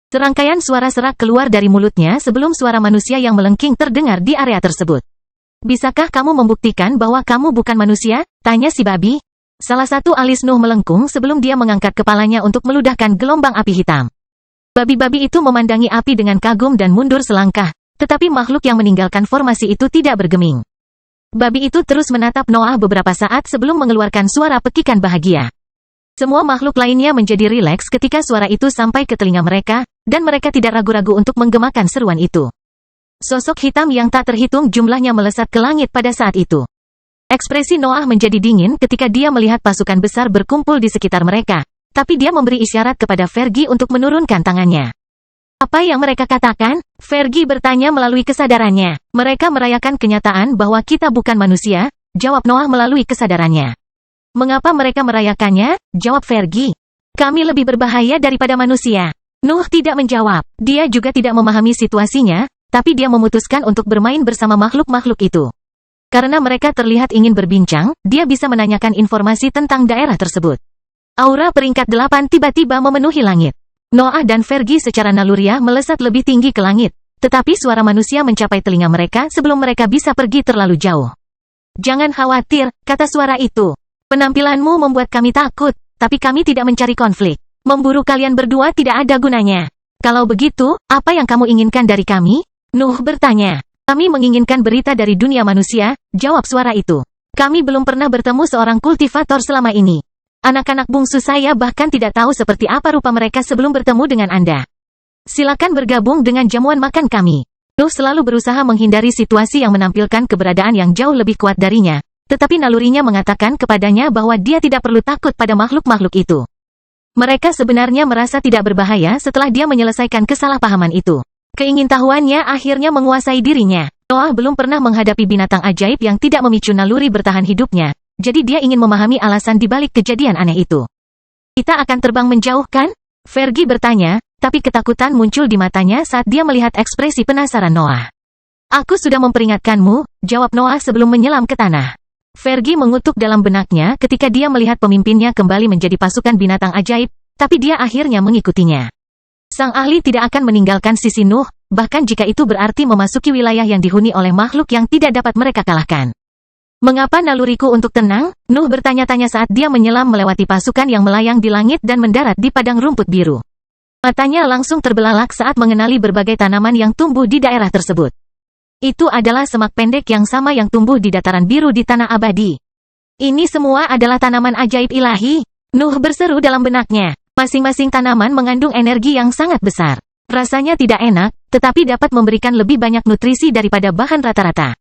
Serangkaian suara serak keluar dari mulutnya sebelum suara manusia yang melengking terdengar di area tersebut. Bisakah kamu membuktikan bahwa kamu bukan manusia? Tanya si babi. Salah satu alis Nuh melengkung sebelum dia mengangkat kepalanya untuk meludahkan gelombang api hitam. Babi-babi itu memandangi api dengan kagum dan mundur selangkah, tetapi makhluk yang meninggalkan formasi itu tidak bergeming. Babi itu terus menatap Noah beberapa saat sebelum mengeluarkan suara pekikan bahagia. Semua makhluk lainnya menjadi rileks ketika suara itu sampai ke telinga mereka, dan mereka tidak ragu-ragu untuk menggemakan seruan itu. Sosok hitam yang tak terhitung jumlahnya melesat ke langit pada saat itu. Ekspresi Noah menjadi dingin ketika dia melihat pasukan besar berkumpul di sekitar mereka, tapi dia memberi isyarat kepada Fergie untuk menurunkan tangannya. Apa yang mereka katakan? Fergie bertanya melalui kesadarannya. Mereka merayakan kenyataan bahwa kita bukan manusia, jawab Noah melalui kesadarannya. Mengapa mereka merayakannya? Jawab Fergie. Kami lebih berbahaya daripada manusia. Nuh tidak menjawab. Dia juga tidak memahami situasinya, tapi dia memutuskan untuk bermain bersama makhluk-makhluk itu. Karena mereka terlihat ingin berbincang, dia bisa menanyakan informasi tentang daerah tersebut. Aura peringkat 8 tiba-tiba memenuhi langit. Noah dan Fergie secara naluriah melesat lebih tinggi ke langit, tetapi suara manusia mencapai telinga mereka sebelum mereka bisa pergi terlalu jauh. Jangan khawatir, kata suara itu. Penampilanmu membuat kami takut, tapi kami tidak mencari konflik. Memburu kalian berdua tidak ada gunanya. Kalau begitu, apa yang kamu inginkan dari kami? Nuh bertanya. Kami menginginkan berita dari dunia manusia, jawab suara itu. Kami belum pernah bertemu seorang kultivator selama ini. Anak-anak bungsu saya bahkan tidak tahu seperti apa rupa mereka sebelum bertemu dengan Anda. Silakan bergabung dengan jamuan makan kami. Nuh selalu berusaha menghindari situasi yang menampilkan keberadaan yang jauh lebih kuat darinya, tetapi nalurinya mengatakan kepadanya bahwa dia tidak perlu takut pada makhluk-makhluk itu. Mereka sebenarnya merasa tidak berbahaya setelah dia menyelesaikan kesalahpahaman itu. Keingintahuannya akhirnya menguasai dirinya. Noah belum pernah menghadapi binatang ajaib yang tidak memicu naluri bertahan hidupnya, jadi dia ingin memahami alasan dibalik kejadian aneh itu. Kita akan terbang menjauh kan? Fergie bertanya, tapi ketakutan muncul di matanya saat dia melihat ekspresi penasaran Noah. Aku sudah memperingatkanmu, jawab Noah sebelum menyelam ke tanah. Fergie mengutuk dalam benaknya ketika dia melihat pemimpinnya kembali menjadi pasukan binatang ajaib, tapi dia akhirnya mengikutinya. Sang ahli tidak akan meninggalkan sisi Nuh, bahkan jika itu berarti memasuki wilayah yang dihuni oleh makhluk yang tidak dapat mereka kalahkan. Mengapa naluriku untuk tenang? Nuh bertanya-tanya saat dia menyelam melewati pasukan yang melayang di langit dan mendarat di padang rumput biru. Matanya langsung terbelalak saat mengenali berbagai tanaman yang tumbuh di daerah tersebut. Itu adalah semak pendek yang sama yang tumbuh di dataran biru di tanah abadi. Ini semua adalah tanaman ajaib ilahi. Nuh berseru dalam benaknya. Masing-masing tanaman mengandung energi yang sangat besar. Rasanya tidak enak, tetapi dapat memberikan lebih banyak nutrisi daripada bahan rata-rata.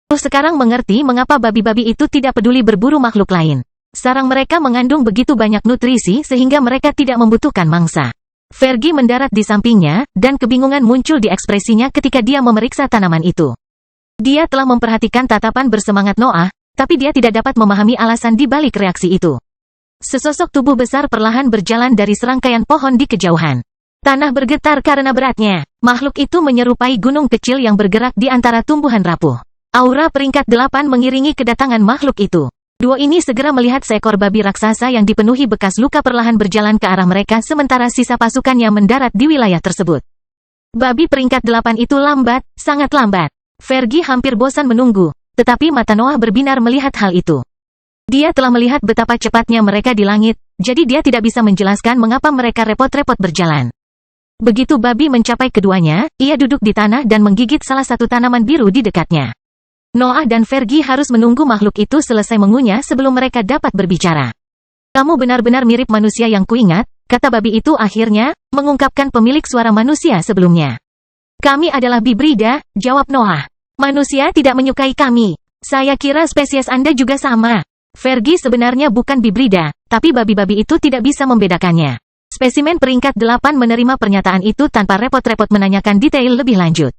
Nuh sekarang mengerti mengapa babi-babi itu tidak peduli berburu makhluk lain. Sarang mereka mengandung begitu banyak nutrisi sehingga mereka tidak membutuhkan mangsa. Fergie mendarat di sampingnya, dan kebingungan muncul di ekspresinya ketika dia memeriksa tanaman itu. Dia telah memperhatikan tatapan bersemangat Noah, tapi dia tidak dapat memahami alasan di balik reaksi itu. Sesosok tubuh besar perlahan berjalan dari serangkaian pohon di kejauhan. Tanah bergetar karena beratnya. Makhluk itu menyerupai gunung kecil yang bergerak di antara tumbuhan rapuh. Aura peringkat 8 mengiringi kedatangan makhluk itu. Duo ini segera melihat seekor babi raksasa yang dipenuhi bekas luka perlahan berjalan ke arah mereka sementara sisa pasukannya mendarat di wilayah tersebut. Babi peringkat 8 itu lambat, sangat lambat. Fergie hampir bosan menunggu, tetapi mata Noah berbinar melihat hal itu. Dia telah melihat betapa cepatnya mereka di langit, jadi dia tidak bisa menjelaskan mengapa mereka repot-repot berjalan. Begitu babi mencapai keduanya, ia duduk di tanah dan menggigit salah satu tanaman biru di dekatnya. Noah dan Fergie harus menunggu makhluk itu selesai mengunyah sebelum mereka dapat berbicara. Kamu benar-benar mirip manusia yang kuingat, kata babi itu akhirnya, mengungkapkan pemilik suara manusia sebelumnya. Kami adalah bibrida, jawab Noah. Manusia tidak menyukai kami. Saya kira spesies Anda juga sama. Fergie sebenarnya bukan bibrida, tapi babi-babi itu tidak bisa membedakannya. Spesimen peringkat 8 menerima pernyataan itu tanpa repot-repot menanyakan detail lebih lanjut.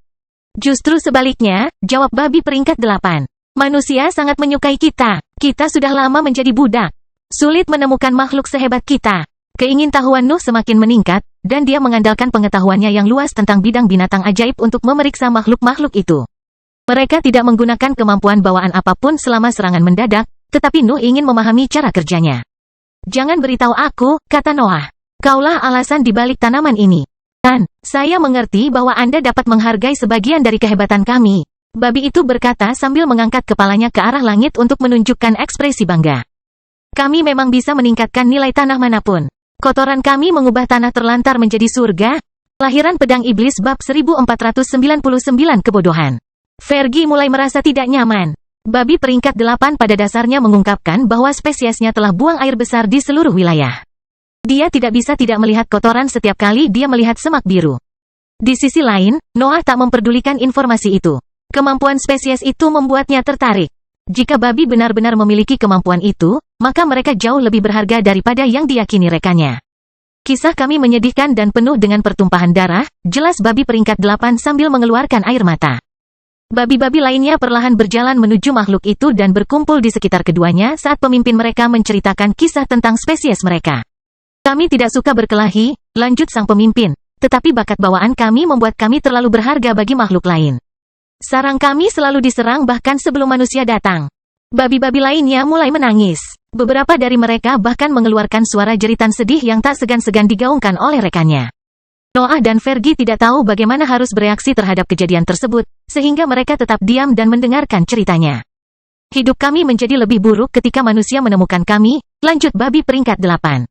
Justru sebaliknya, jawab babi peringkat 8. Manusia sangat menyukai kita. Kita sudah lama menjadi budak. Sulit menemukan makhluk sehebat kita. Keingintahuan Nuh semakin meningkat, dan dia mengandalkan pengetahuannya yang luas tentang bidang binatang ajaib untuk memeriksa makhluk-makhluk itu. Mereka tidak menggunakan kemampuan bawaan apapun selama serangan mendadak, tetapi Nuh ingin memahami cara kerjanya. Jangan beritahu aku, kata Noah. Kaulah alasan di balik tanaman ini. Dan, saya mengerti bahwa Anda dapat menghargai sebagian dari kehebatan kami. Babi itu berkata sambil mengangkat kepalanya ke arah langit untuk menunjukkan ekspresi bangga. Kami memang bisa meningkatkan nilai tanah manapun. Kotoran kami mengubah tanah terlantar menjadi surga. Lahiran pedang iblis bab 1499 kebodohan. Fergie mulai merasa tidak nyaman. Babi peringkat 8 pada dasarnya mengungkapkan bahwa spesiesnya telah buang air besar di seluruh wilayah. Dia tidak bisa tidak melihat kotoran setiap kali dia melihat semak biru. Di sisi lain, Noah tak memperdulikan informasi itu. Kemampuan spesies itu membuatnya tertarik. Jika babi benar-benar memiliki kemampuan itu, maka mereka jauh lebih berharga daripada yang diyakini rekannya. Kisah kami menyedihkan dan penuh dengan pertumpahan darah, jelas babi peringkat 8 sambil mengeluarkan air mata. Babi-babi lainnya perlahan berjalan menuju makhluk itu dan berkumpul di sekitar keduanya saat pemimpin mereka menceritakan kisah tentang spesies mereka. Kami tidak suka berkelahi, lanjut sang pemimpin, tetapi bakat bawaan kami membuat kami terlalu berharga bagi makhluk lain. Sarang kami selalu diserang bahkan sebelum manusia datang. Babi-babi lainnya mulai menangis. Beberapa dari mereka bahkan mengeluarkan suara jeritan sedih yang tak segan-segan digaungkan oleh rekannya. Noah dan Fergie tidak tahu bagaimana harus bereaksi terhadap kejadian tersebut, sehingga mereka tetap diam dan mendengarkan ceritanya. Hidup kami menjadi lebih buruk ketika manusia menemukan kami, lanjut babi peringkat 8.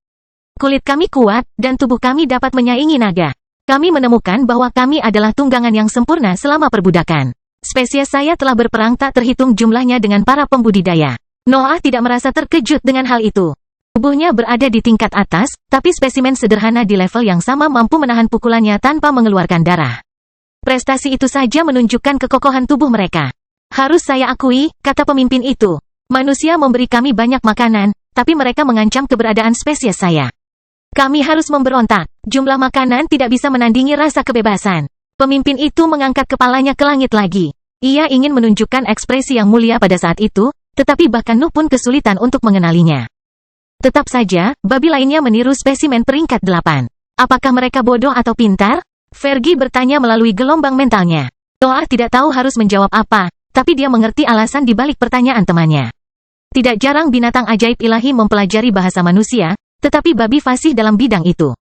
Kulit kami kuat, dan tubuh kami dapat menyaingi naga. Kami menemukan bahwa kami adalah tunggangan yang sempurna selama perbudakan. Spesies saya telah berperang tak terhitung jumlahnya dengan para pembudidaya. Noah tidak merasa terkejut dengan hal itu. Tubuhnya berada di tingkat atas, tapi spesimen sederhana di level yang sama mampu menahan pukulannya tanpa mengeluarkan darah. Prestasi itu saja menunjukkan kekokohan tubuh mereka. Harus saya akui, kata pemimpin itu. Manusia memberi kami banyak makanan, tapi mereka mengancam keberadaan spesies saya. Kami harus memberontak. Jumlah makanan tidak bisa menandingi rasa kebebasan. Pemimpin itu mengangkat kepalanya ke langit lagi. Ia ingin menunjukkan ekspresi yang mulia pada saat itu, tetapi bahkan Nuh pun kesulitan untuk mengenalinya. Tetap saja, babi lainnya meniru spesimen peringkat 8. Apakah mereka bodoh atau pintar? Fergie bertanya melalui gelombang mentalnya. Noah tidak tahu harus menjawab apa, tapi dia mengerti alasan di balik pertanyaan temannya. Tidak jarang binatang ajaib ilahi mempelajari bahasa manusia, tetapi babi fasih dalam bidang itu.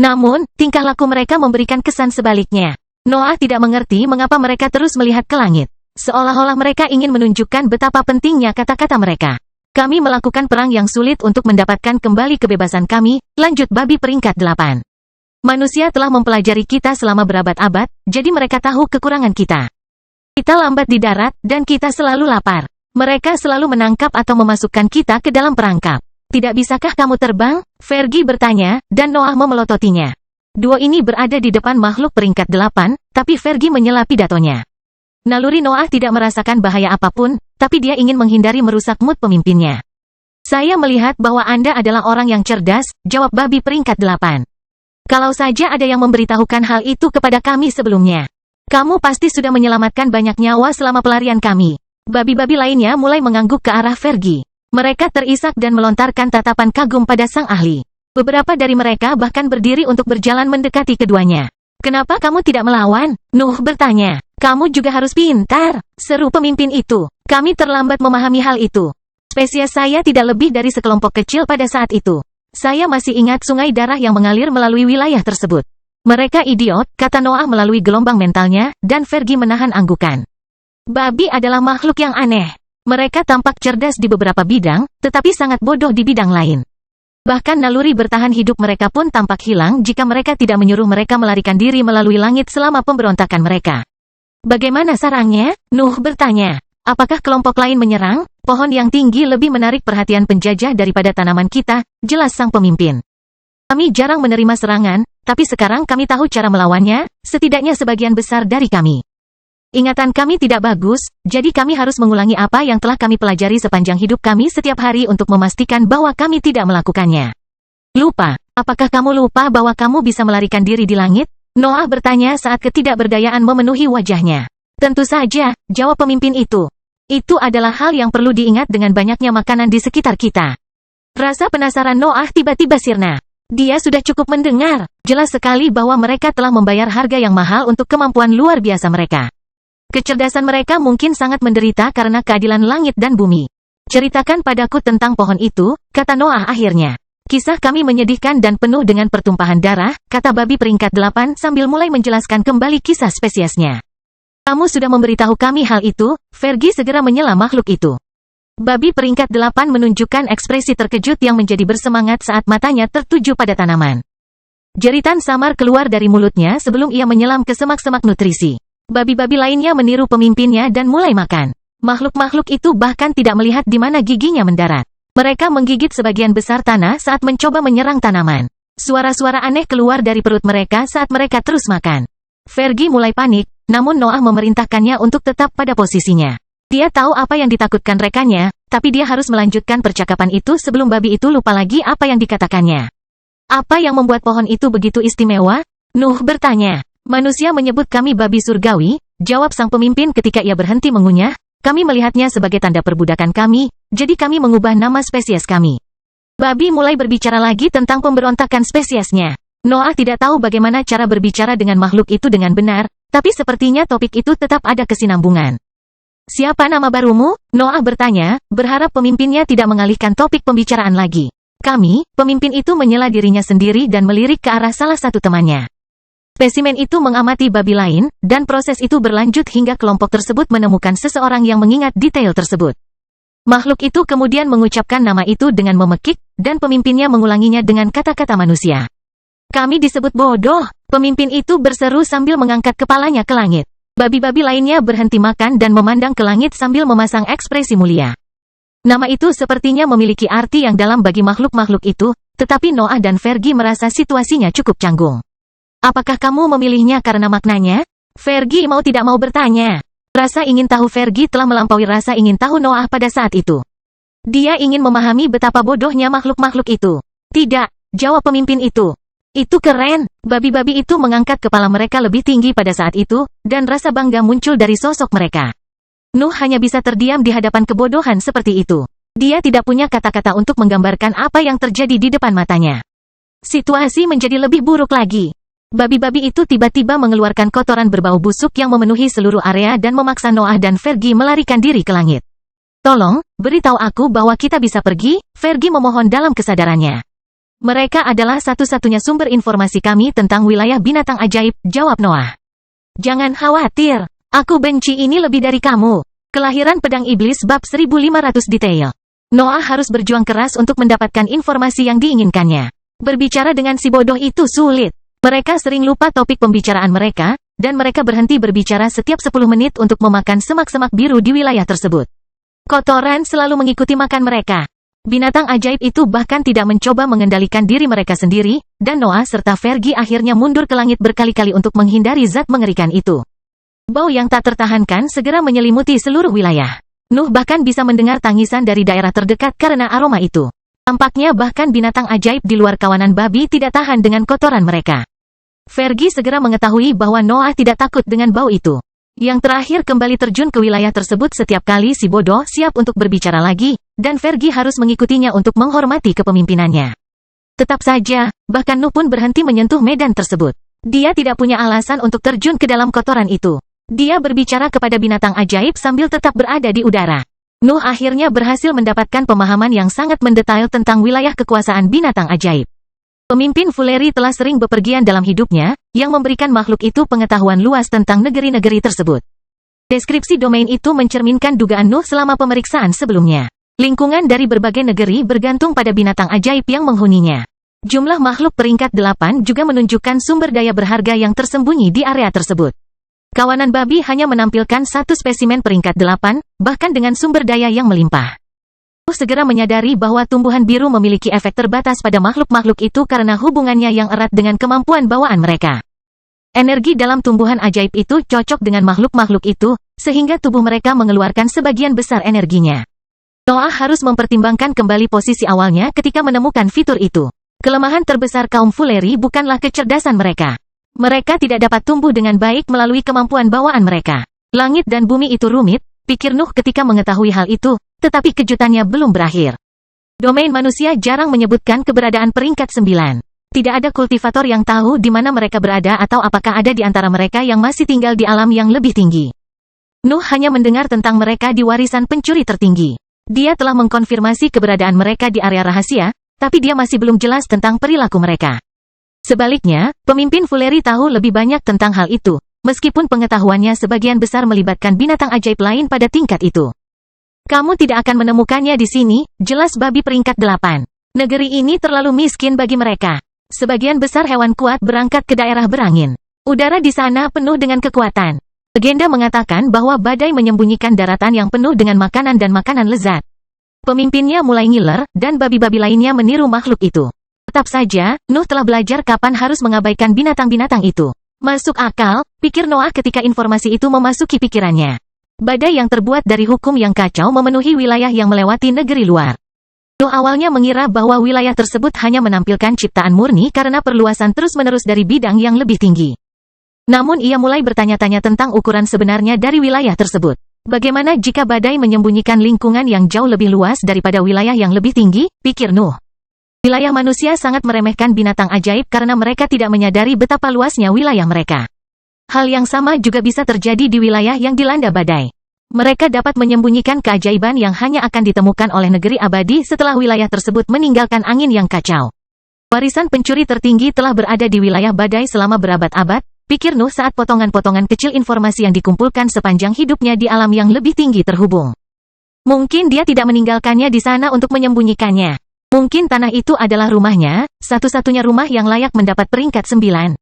Namun, tingkah laku mereka memberikan kesan sebaliknya. Noah tidak mengerti mengapa mereka terus melihat ke langit. Seolah-olah mereka ingin menunjukkan betapa pentingnya kata-kata mereka. Kami melakukan perang yang sulit untuk mendapatkan kembali kebebasan kami, lanjut babi peringkat 8. Manusia telah mempelajari kita selama berabad-abad, jadi mereka tahu kekurangan kita. Kita lambat di darat, dan kita selalu lapar. Mereka selalu menangkap atau memasukkan kita ke dalam perangkap. Tidak bisakah kamu terbang? Fergie bertanya, dan Noah memelototinya. Dua ini berada di depan makhluk peringkat 8, tapi Fergie menyela pidatonya. Naluri Noah tidak merasakan bahaya apapun, tapi dia ingin menghindari merusak mood pemimpinnya. Saya melihat bahwa Anda adalah orang yang cerdas, jawab babi peringkat 8. Kalau saja ada yang memberitahukan hal itu kepada kami sebelumnya. Kamu pasti sudah menyelamatkan banyak nyawa selama pelarian kami. Babi-babi lainnya mulai mengangguk ke arah Fergie. Mereka terisak dan melontarkan tatapan kagum pada sang ahli. Beberapa dari mereka bahkan berdiri untuk berjalan mendekati keduanya. Kenapa kamu tidak melawan? Nuh bertanya. Kamu juga harus pintar, seru pemimpin itu. Kami terlambat memahami hal itu. Spesies saya tidak lebih dari sekelompok kecil pada saat itu. Saya masih ingat sungai darah yang mengalir melalui wilayah tersebut. Mereka idiot, kata Noah melalui gelombang mentalnya, dan Fergie menahan anggukan. Babi adalah makhluk yang aneh. Mereka tampak cerdas di beberapa bidang, tetapi sangat bodoh di bidang lain. Bahkan naluri bertahan hidup mereka pun tampak hilang jika mereka tidak menyuruh mereka melarikan diri melalui langit selama pemberontakan mereka. Bagaimana sarangnya? Nuh bertanya. Apakah kelompok lain menyerang? Pohon yang tinggi lebih menarik perhatian penjajah daripada tanaman kita, jelas sang pemimpin. Kami jarang menerima serangan, tapi sekarang kami tahu cara melawannya, setidaknya sebagian besar dari kami. Ingatan kami tidak bagus, jadi kami harus mengulangi apa yang telah kami pelajari sepanjang hidup kami setiap hari untuk memastikan bahwa kami tidak melakukannya. Lupa, apakah kamu lupa bahwa kamu bisa melarikan diri di langit? Noah bertanya saat ketidakberdayaan memenuhi wajahnya. Tentu saja, jawab pemimpin itu. Itu adalah hal yang perlu diingat dengan banyaknya makanan di sekitar kita. Rasa penasaran Noah tiba-tiba sirna. Dia sudah cukup mendengar, jelas sekali bahwa mereka telah membayar harga yang mahal untuk kemampuan luar biasa mereka. Kecerdasan mereka mungkin sangat menderita karena keadilan langit dan bumi. Ceritakan padaku tentang pohon itu, kata Noah akhirnya. Kisah kami menyedihkan dan penuh dengan pertumpahan darah, kata babi peringkat 8 sambil mulai menjelaskan kembali kisah spesiesnya. Kamu sudah memberitahu kami hal itu, Fergie segera menyela makhluk itu. Babi peringkat 8 menunjukkan ekspresi terkejut yang menjadi bersemangat saat matanya tertuju pada tanaman. Jeritan samar keluar dari mulutnya sebelum ia menyelam ke semak-semak nutrisi. Babi-babi lainnya meniru pemimpinnya dan mulai makan. Makhluk-makhluk itu bahkan tidak melihat di mana giginya mendarat. Mereka menggigit sebagian besar tanah saat mencoba menyerang tanaman. Suara-suara aneh keluar dari perut mereka saat mereka terus makan. Fergie mulai panik, namun Noah memerintahkannya untuk tetap pada posisinya. Dia tahu apa yang ditakutkan rekannya, tapi dia harus melanjutkan percakapan itu sebelum babi itu lupa lagi apa yang dikatakannya. Apa yang membuat pohon itu begitu istimewa? Nuh bertanya. Manusia menyebut kami babi surgawi, jawab sang pemimpin ketika ia berhenti mengunyah. Kami melihatnya sebagai tanda perbudakan kami, jadi kami mengubah nama spesies kami. Babi mulai berbicara lagi tentang pemberontakan spesiesnya. Noah tidak tahu bagaimana cara berbicara dengan makhluk itu dengan benar, tapi sepertinya topik itu tetap ada kesinambungan. Siapa nama barumu? Noah bertanya, berharap pemimpinnya tidak mengalihkan topik pembicaraan lagi. Kami, pemimpin itu menyela dirinya sendiri dan melirik ke arah salah satu temannya. Spesimen itu mengamati babi lain, dan proses itu berlanjut hingga kelompok tersebut menemukan seseorang yang mengingat detail tersebut. Makhluk itu kemudian mengucapkan nama itu dengan memekik, dan pemimpinnya mengulanginya dengan kata-kata manusia. Kami disebut bodoh, pemimpin itu berseru sambil mengangkat kepalanya ke langit. Babi-babi lainnya berhenti makan dan memandang ke langit sambil memasang ekspresi mulia. Nama itu sepertinya memiliki arti yang dalam bagi makhluk-makhluk itu, tetapi Noah dan Fergie merasa situasinya cukup canggung. Apakah kamu memilihnya karena maknanya? Fergie mau tidak mau bertanya. Rasa ingin tahu Fergie telah melampaui rasa ingin tahu Noah pada saat itu. Dia ingin memahami betapa bodohnya makhluk-makhluk itu. Tidak, jawab pemimpin itu. Itu keren. Babi-babi itu mengangkat kepala mereka lebih tinggi pada saat itu, dan rasa bangga muncul dari sosok mereka. Nuh hanya bisa terdiam di hadapan kebodohan seperti itu. Dia tidak punya kata-kata untuk menggambarkan apa yang terjadi di depan matanya. Situasi menjadi lebih buruk lagi. Babi-babi itu tiba-tiba mengeluarkan kotoran berbau busuk yang memenuhi seluruh area dan memaksa Noah dan Fergie melarikan diri ke langit. Tolong, beritahu aku bahwa kita bisa pergi, Fergie memohon dalam kesadarannya. Mereka adalah satu-satunya sumber informasi kami tentang wilayah binatang ajaib, jawab Noah. Jangan khawatir, aku benci ini lebih dari kamu. Kelahiran Pedang Iblis bab 1500 detail. Noah harus berjuang keras untuk mendapatkan informasi yang diinginkannya. Berbicara dengan si bodoh itu sulit. Mereka sering lupa topik pembicaraan mereka, dan mereka berhenti berbicara setiap 10 menit untuk memakan semak-semak biru di wilayah tersebut. Kotoran selalu mengikuti makan mereka. Binatang ajaib itu bahkan tidak mencoba mengendalikan diri mereka sendiri, dan Noah serta Fergie akhirnya mundur ke langit berkali-kali untuk menghindari zat mengerikan itu. Bau yang tak tertahankan segera menyelimuti seluruh wilayah. Nuh bahkan bisa mendengar tangisan dari daerah terdekat karena aroma itu. Tampaknya bahkan binatang ajaib di luar kawanan babi tidak tahan dengan kotoran mereka. Fergie segera mengetahui bahwa Noah tidak takut dengan bau itu. Yang terakhir kembali terjun ke wilayah tersebut setiap kali si bodoh siap untuk berbicara lagi, dan Fergie harus mengikutinya untuk menghormati kepemimpinannya. Tetap saja, bahkan Nuh pun berhenti menyentuh medan tersebut. Dia tidak punya alasan untuk terjun ke dalam kotoran itu. Dia berbicara kepada binatang ajaib sambil tetap berada di udara. Nuh akhirnya berhasil mendapatkan pemahaman yang sangat mendetail tentang wilayah kekuasaan binatang ajaib. Pemimpin Fuleri telah sering bepergian dalam hidupnya, yang memberikan makhluk itu pengetahuan luas tentang negeri-negeri tersebut. Deskripsi domain itu mencerminkan dugaan Nuh selama pemeriksaan sebelumnya. Lingkungan dari berbagai negeri bergantung pada binatang ajaib yang menghuninya. Jumlah makhluk peringkat 8 juga menunjukkan sumber daya berharga yang tersembunyi di area tersebut. Kawanan babi hanya menampilkan satu spesimen peringkat 8, bahkan dengan sumber daya yang melimpah. Segera menyadari bahwa tumbuhan biru memiliki efek terbatas pada makhluk-makhluk itu karena hubungannya yang erat dengan kemampuan bawaan mereka. Energi dalam tumbuhan ajaib itu cocok dengan makhluk-makhluk itu, sehingga tubuh mereka mengeluarkan sebagian besar energinya. Noah harus mempertimbangkan kembali posisi awalnya ketika menemukan fitur itu. Kelemahan terbesar kaum Fuleri bukanlah kecerdasan mereka. Mereka tidak dapat tumbuh dengan baik melalui kemampuan bawaan mereka. Langit dan bumi itu rumit, pikir Nuh ketika mengetahui hal itu, tetapi kejutannya belum berakhir. Domain manusia jarang menyebutkan keberadaan peringkat 9. Tidak ada kultivator yang tahu di mana mereka berada atau apakah ada di antara mereka yang masih tinggal di alam yang lebih tinggi. Nuh hanya mendengar tentang mereka di warisan pencuri tertinggi. Dia telah mengkonfirmasi keberadaan mereka di area rahasia, tapi dia masih belum jelas tentang perilaku mereka. Sebaliknya, pemimpin Fuleri tahu lebih banyak tentang hal itu, meskipun pengetahuannya sebagian besar melibatkan binatang ajaib lain pada tingkat itu. Kamu tidak akan menemukannya di sini, jelas babi peringkat 8. Negeri ini terlalu miskin bagi mereka. Sebagian besar hewan kuat berangkat ke daerah berangin. Udara di sana penuh dengan kekuatan. Legenda mengatakan bahwa badai menyembunyikan daratan yang penuh dengan makanan dan makanan lezat. Pemimpinnya mulai ngiler, dan babi-babi lainnya meniru makhluk itu. Tetap saja, Nuh telah belajar kapan harus mengabaikan binatang-binatang itu. Masuk akal, pikir Noah ketika informasi itu memasuki pikirannya. Badai yang terbuat dari hukum yang kacau memenuhi wilayah yang melewati negeri luar. Nuh awalnya mengira bahwa wilayah tersebut hanya menampilkan ciptaan murni karena perluasan terus-menerus dari bidang yang lebih tinggi. Namun ia mulai bertanya-tanya tentang ukuran sebenarnya dari wilayah tersebut. Bagaimana jika badai menyembunyikan lingkungan yang jauh lebih luas daripada wilayah yang lebih tinggi, pikir Nuh. Wilayah manusia sangat meremehkan binatang ajaib karena mereka tidak menyadari betapa luasnya wilayah mereka. Hal yang sama juga bisa terjadi di wilayah yang dilanda badai. Mereka dapat menyembunyikan keajaiban yang hanya akan ditemukan oleh negeri abadi setelah wilayah tersebut meninggalkan angin yang kacau. Warisan pencuri tertinggi telah berada di wilayah badai selama berabad-abad, pikir Nuh saat potongan-potongan kecil informasi yang dikumpulkan sepanjang hidupnya di alam yang lebih tinggi terhubung. Mungkin dia tidak meninggalkannya di sana untuk menyembunyikannya. Mungkin tanah itu adalah rumahnya, satu-satunya rumah yang layak mendapat peringkat 9.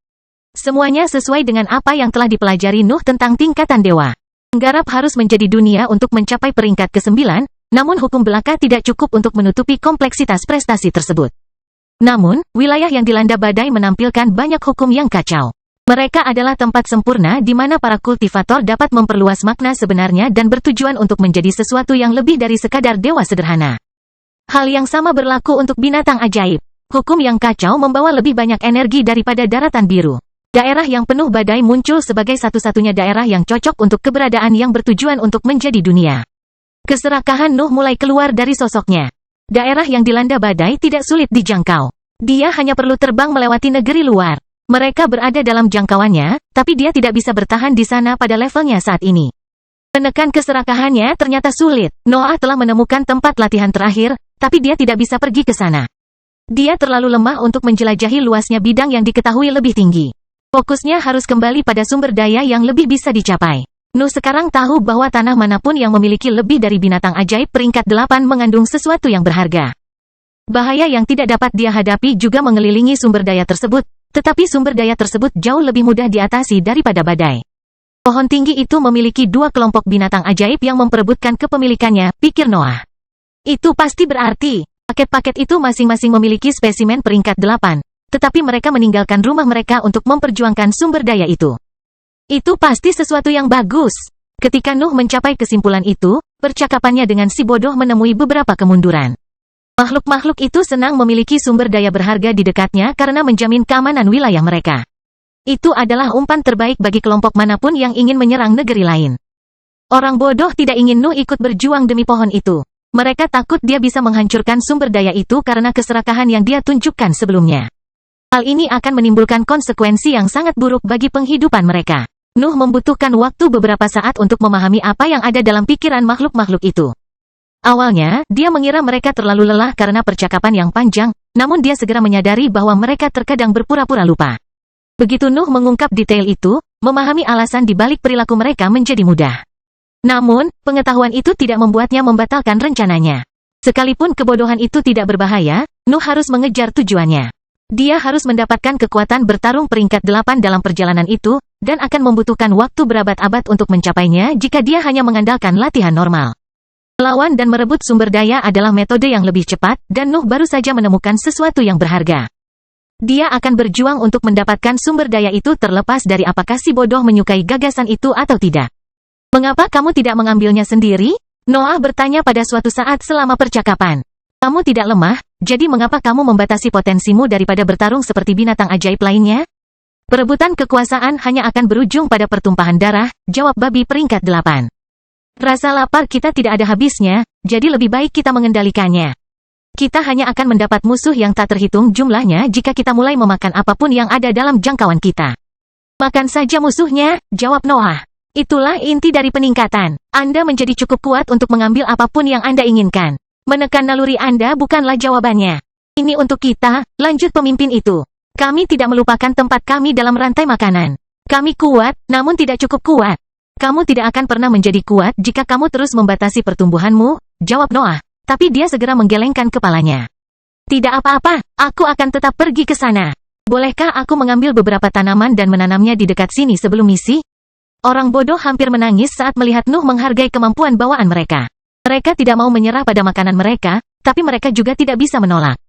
Semuanya sesuai dengan apa yang telah dipelajari Nuh tentang tingkatan dewa. Garap harus menjadi dunia untuk mencapai peringkat ke-9, namun hukum belaka tidak cukup untuk menutupi kompleksitas prestasi tersebut. Namun, wilayah yang dilanda badai menampilkan banyak hukum yang kacau. Mereka adalah tempat sempurna di mana para kultivator dapat memperluas makna sebenarnya dan bertujuan untuk menjadi sesuatu yang lebih dari sekadar dewa sederhana. Hal yang sama berlaku untuk binatang ajaib. Hukum yang kacau membawa lebih banyak energi daripada daratan biru. Daerah yang penuh badai muncul sebagai satu-satunya daerah yang cocok untuk keberadaan yang bertujuan untuk menjadi dunia. Keserakahan Nuh mulai keluar dari sosoknya. Daerah yang dilanda badai tidak sulit dijangkau. Dia hanya perlu terbang melewati negeri luar. Mereka berada dalam jangkauannya, tapi dia tidak bisa bertahan di sana pada levelnya saat ini. Menekan keserakahannya ternyata sulit. Noah telah menemukan tempat latihan terakhir, tapi dia tidak bisa pergi ke sana. Dia terlalu lemah untuk menjelajahi luasnya bidang yang diketahui lebih tinggi. Fokusnya harus kembali pada sumber daya yang lebih bisa dicapai. Nuh sekarang tahu bahwa tanah manapun yang memiliki lebih dari binatang ajaib peringkat 8 mengandung sesuatu yang berharga. Bahaya yang tidak dapat dia hadapi juga mengelilingi sumber daya tersebut, tetapi sumber daya tersebut jauh lebih mudah diatasi daripada badai. Pohon tinggi itu memiliki 2 kelompok binatang ajaib yang memperebutkan kepemilikannya, pikir Noah. Itu pasti berarti paket-paket itu masing-masing memiliki spesimen peringkat 8, tetapi mereka meninggalkan rumah mereka untuk memperjuangkan sumber daya itu. Itu pasti sesuatu yang bagus. Ketika Nuh mencapai kesimpulan itu, percakapannya dengan si bodoh menemui beberapa kemunduran. Makhluk-makhluk itu senang memiliki sumber daya berharga di dekatnya karena menjamin keamanan wilayah mereka. Itu adalah umpan terbaik bagi kelompok manapun yang ingin menyerang negeri lain. Orang bodoh tidak ingin Nuh ikut berjuang demi pohon itu. Mereka takut dia bisa menghancurkan sumber daya itu karena keserakahan yang dia tunjukkan sebelumnya. Hal ini akan menimbulkan konsekuensi yang sangat buruk bagi penghidupan mereka. Nuh membutuhkan waktu beberapa saat untuk memahami apa yang ada dalam pikiran makhluk-makhluk itu. Awalnya, dia mengira mereka terlalu lelah karena percakapan yang panjang, namun dia segera menyadari bahwa mereka terkadang berpura-pura lupa. Begitu Nuh mengungkap detail itu, memahami alasan di balik perilaku mereka menjadi mudah. Namun, pengetahuan itu tidak membuatnya membatalkan rencananya. Sekalipun kebodohan itu tidak berbahaya, Nuh harus mengejar tujuannya. Dia harus mendapatkan kekuatan bertarung peringkat 8 dalam perjalanan itu, dan akan membutuhkan waktu berabad-abad untuk mencapainya jika dia hanya mengandalkan latihan normal. Melawan dan merebut sumber daya adalah metode yang lebih cepat, dan Nuh baru saja menemukan sesuatu yang berharga. Dia akan berjuang untuk mendapatkan sumber daya itu terlepas dari apakah si bodoh menyukai gagasan itu atau tidak. Mengapa kamu tidak mengambilnya sendiri? Noah bertanya pada suatu saat selama percakapan. Kamu tidak lemah, jadi mengapa kamu membatasi potensimu daripada bertarung seperti binatang ajaib lainnya? Perebutan kekuasaan hanya akan berujung pada pertumpahan darah, jawab babi peringkat 8. Rasa lapar kita tidak ada habisnya, jadi lebih baik kita mengendalikannya. Kita hanya akan mendapat musuh yang tak terhitung jumlahnya jika kita mulai memakan apapun yang ada dalam jangkauan kita. Makan saja musuhnya, jawab Noah. Itulah inti dari peningkatan. Anda menjadi cukup kuat untuk mengambil apapun yang Anda inginkan. Menekan naluri Anda bukanlah jawabannya. Ini untuk kita, lanjut pemimpin itu. Kami tidak melupakan tempat kami dalam rantai makanan. Kami kuat, namun tidak cukup kuat. Kamu tidak akan pernah menjadi kuat jika kamu terus membatasi pertumbuhanmu, jawab Noah. Tapi dia segera menggelengkan kepalanya. Tidak apa-apa, aku akan tetap pergi ke sana. Bolehkah aku mengambil beberapa tanaman dan menanamnya di dekat sini sebelum misi? Orang bodoh hampir menangis saat melihat Nuh menghargai kemampuan bawaan mereka. Mereka tidak mau menyerah pada makanan mereka, tapi mereka juga tidak bisa menolak.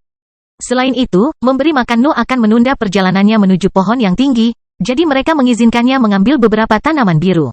Selain itu, memberi makan Nuh akan menunda perjalanannya menuju pohon yang tinggi, jadi mereka mengizinkannya mengambil beberapa tanaman biru.